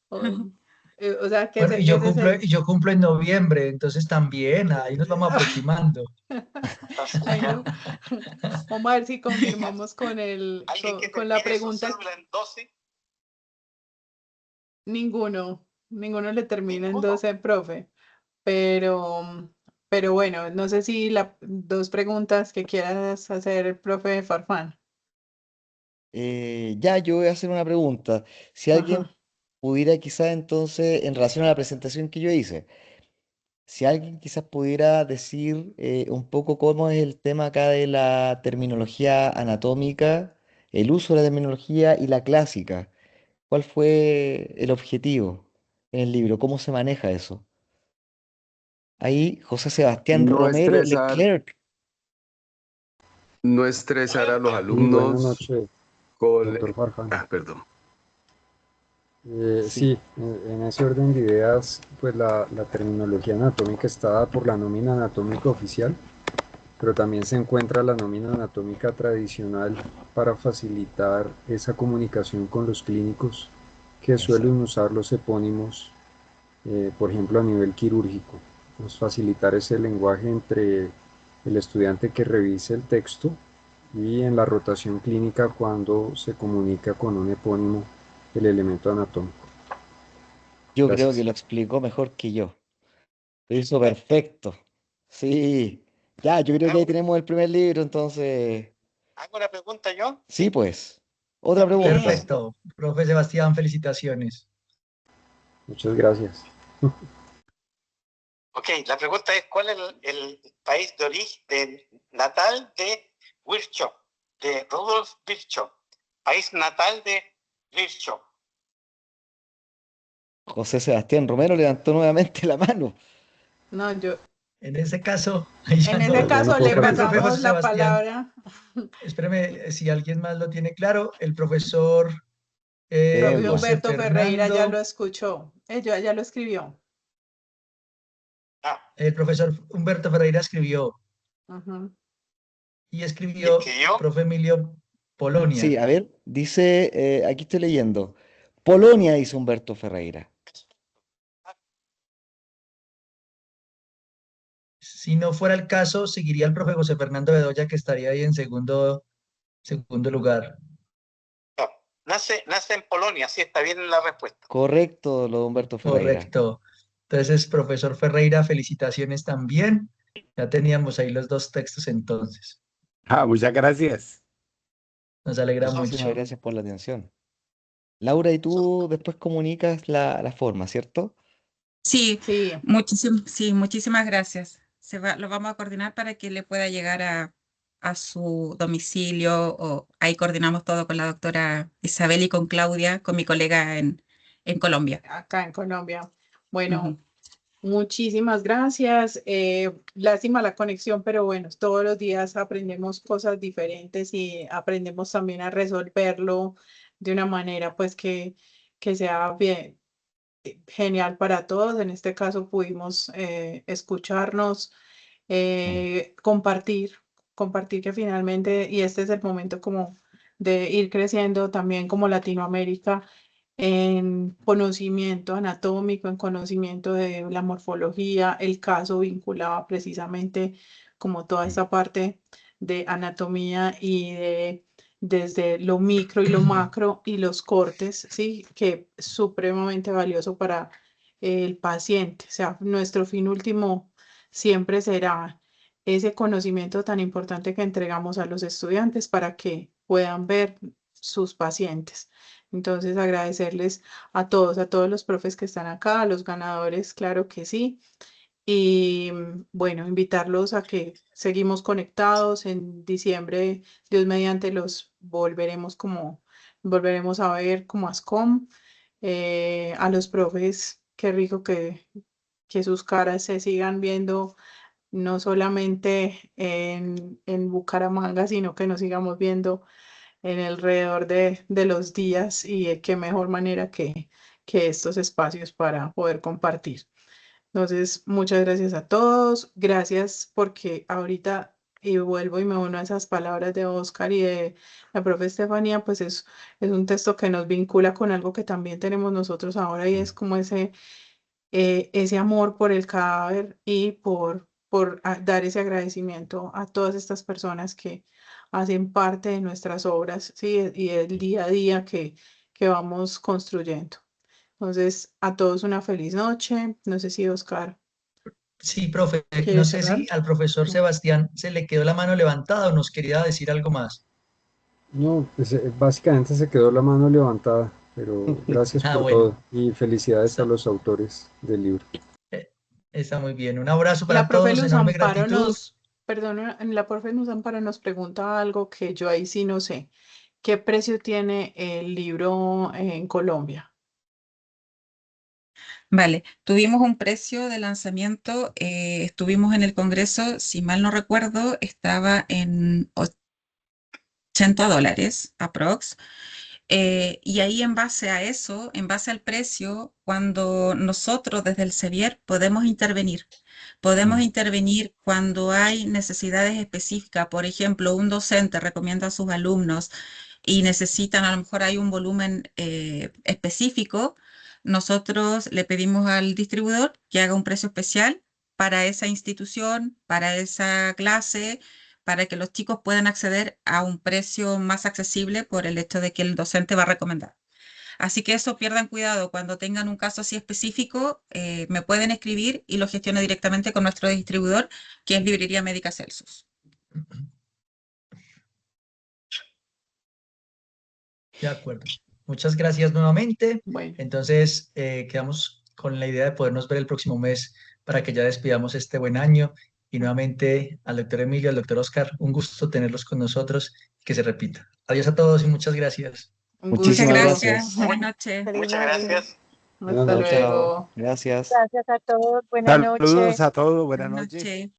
O, o sea, que Bueno, ese es el... y yo cumplo en noviembre, entonces también ahí nos vamos aproximando. Ay, no. Vamos a ver si confirmamos con ¿Alguien que con la termine su pregunta. cédula en 12? Ninguno le termina en Ninguno. 12, profe. Pero bueno, no sé si 2 preguntas que quieras hacer el profe Farfán. Ya, yo voy a hacer una pregunta. Si alguien Ajá. pudiera quizás entonces, en relación a la presentación que yo hice, si alguien quizás pudiera decir un poco cómo es el tema acá de la terminología anatómica, el uso de la terminología y la clásica. ¿Cuál fue el objetivo en el libro? ¿Cómo se maneja eso? Ahí José Sebastián No Romero estresar, Leclerc. no estresar a los Sí, buenas alumnos noches, con... doctor Farfán. Perdón. Sí, Sí, en ese orden de ideas, pues la terminología anatómica está dada por la nómina anatómica oficial, pero también se encuentra la nómina anatómica tradicional para facilitar esa comunicación con los clínicos que exacto. suelen usar los epónimos, por ejemplo, a nivel quirúrgico. Pues facilitar ese lenguaje entre el estudiante que revise el texto y en la rotación clínica cuando se comunica con un epónimo el elemento anatómico. Yo creo que Gracias. lo explicó mejor que yo. Lo hizo perfecto. Sí. Ya, yo creo que ahí ¿Hago, tenemos el primer libro, entonces. hago una pregunta yo? Sí, pues. Otra pregunta. Bien. Perfecto. Profe Sebastián, felicitaciones. Muchas gracias. Ok, la pregunta es, ¿cuál es el país de origen natal de Virchow? De Rudolf Virchow. País natal de Virchow. José Sebastián Romero levantó nuevamente la mano. No, En ese caso, ahí ya en no. ese Yo no caso puedo le Profe contestar. pasamos José la Sebastián, palabra. espéreme, si alguien más lo tiene claro, el profesor Profe José Humberto Ferreira ya lo Fernando, escuchó, ya lo escribió. Ah, el profesor Humberto Ferreira escribió Ujú. y ¿y escribió escribió? profe Emilio Sí, Polonia. a ver, dice, aquí estoy leyendo. Polonia, dice Humberto Ferreira. Si no fuera el caso, seguiría el profe José Fernando Bedoya, que estaría ahí en segundo lugar. No, nace en Polonia, sí, está bien la respuesta. Correcto, lo de Humberto Ferreira. Correcto. Entonces, profesor Ferreira, felicitaciones también. Ya teníamos ahí los dos textos entonces. Muchas gracias. Nos alegra Muchísimas mucho. gracias por la atención. Laura, y tú después comunicas la forma, ¿cierto? Sí, Sí, muchísimas gracias. Lo vamos a coordinar para que le pueda llegar a su domicilio, o ahí coordinamos todo con la doctora Isabel y con Claudia, con mi colega en Colombia. acá en Colombia. Ujú. Bueno, muchísimas gracias. Lástima la conexión, pero bueno, todos los días aprendemos cosas diferentes y aprendemos también a resolverlo de una manera pues que sea bien, genial para todos. En este caso pudimos escucharnos, Mm. compartir que finalmente, y este es el momento como de ir creciendo también como Latinoamérica en conocimiento anatómico, en conocimiento de la morfología. El caso vinculaba precisamente como toda Mm. esta parte de anatomía y de desde lo micro y lo macro y los cortes, sí, que es supremamente valioso para el paciente. O sea, nuestro fin último siempre será ese conocimiento tan importante que entregamos a los estudiantes para que puedan ver sus pacientes. Entonces, agradecerles a todos los profes que están acá, a los ganadores, claro que sí. Y bueno, invitarlos a que seguimos conectados. En diciembre, Dios mediante, volveremos a ver como ASCOM. A los profes, qué rico que sus caras se sigan viendo no solamente en Bucaramanga, sino que nos sigamos viendo en alrededor de los días, y qué mejor manera que estos espacios para poder compartir. Entonces, muchas gracias a todos. Gracias porque ahorita, y vuelvo y me uno a esas palabras de Oscar y de la profe Estefanía, pues es un texto que nos vincula con algo que también tenemos nosotros ahora, y es como ese amor por el cadáver y por dar ese agradecimiento a todas estas personas que hacen parte de nuestras obras, ¿sí? Y el día a día que vamos construyendo. Entonces, a todos una feliz noche. No sé si Oscar Sí, profe, no quiere sé cerrar. si al profesor No. Sebastián se le quedó la mano levantada o nos quería decir algo más. No, pues básicamente se quedó la mano levantada, pero gracias Ah, por bueno, todo y felicidades a está, los autores del libro. eh, está muy bien. Un abrazo La para profe todos, Luz enorme Amparo gratitud. la profe Luz Amparo nos pregunta algo que yo ahí sí no sé. ¿Qué precio tiene el libro en Colombia? Vale, tuvimos un precio de lanzamiento, estuvimos en el Congreso, si mal no recuerdo, estaba en $80 aprox. Y ahí en base a eso, en base al precio, cuando nosotros desde el Sevier podemos Mm. intervenir cuando hay necesidades específicas. Por ejemplo, un docente recomienda a sus alumnos y necesitan, a lo mejor hay un volumen específico, nosotros le pedimos al distribuidor que haga un precio especial para esa institución, para esa clase, para que los chicos puedan acceder a un precio más accesible por el hecho de que el docente va a recomendar. Así que eso, pierdan cuidado. Cuando tengan un caso así específico, me pueden escribir y lo gestiono directamente con nuestro distribuidor, que es Librería Médica Celsus. De acuerdo. Muchas gracias nuevamente. Bueno, Entonces, quedamos con la idea de podernos ver el próximo mes para que ya despidamos este buen año. Y nuevamente al doctor Emilio, al doctor Oscar, un gusto tenerlos con nosotros y que se repita. Adiós a todos y muchas gracias. un Muchas Muchísimas gusto. gracias. gracias. Buenas noches. Feliz Muchas noche. gracias. Buenas Hasta Chao, noches. chao. luego. Gracias. Gracias a todos. Buenas Saludos noches. a todos, buenas Buenas noches. noches.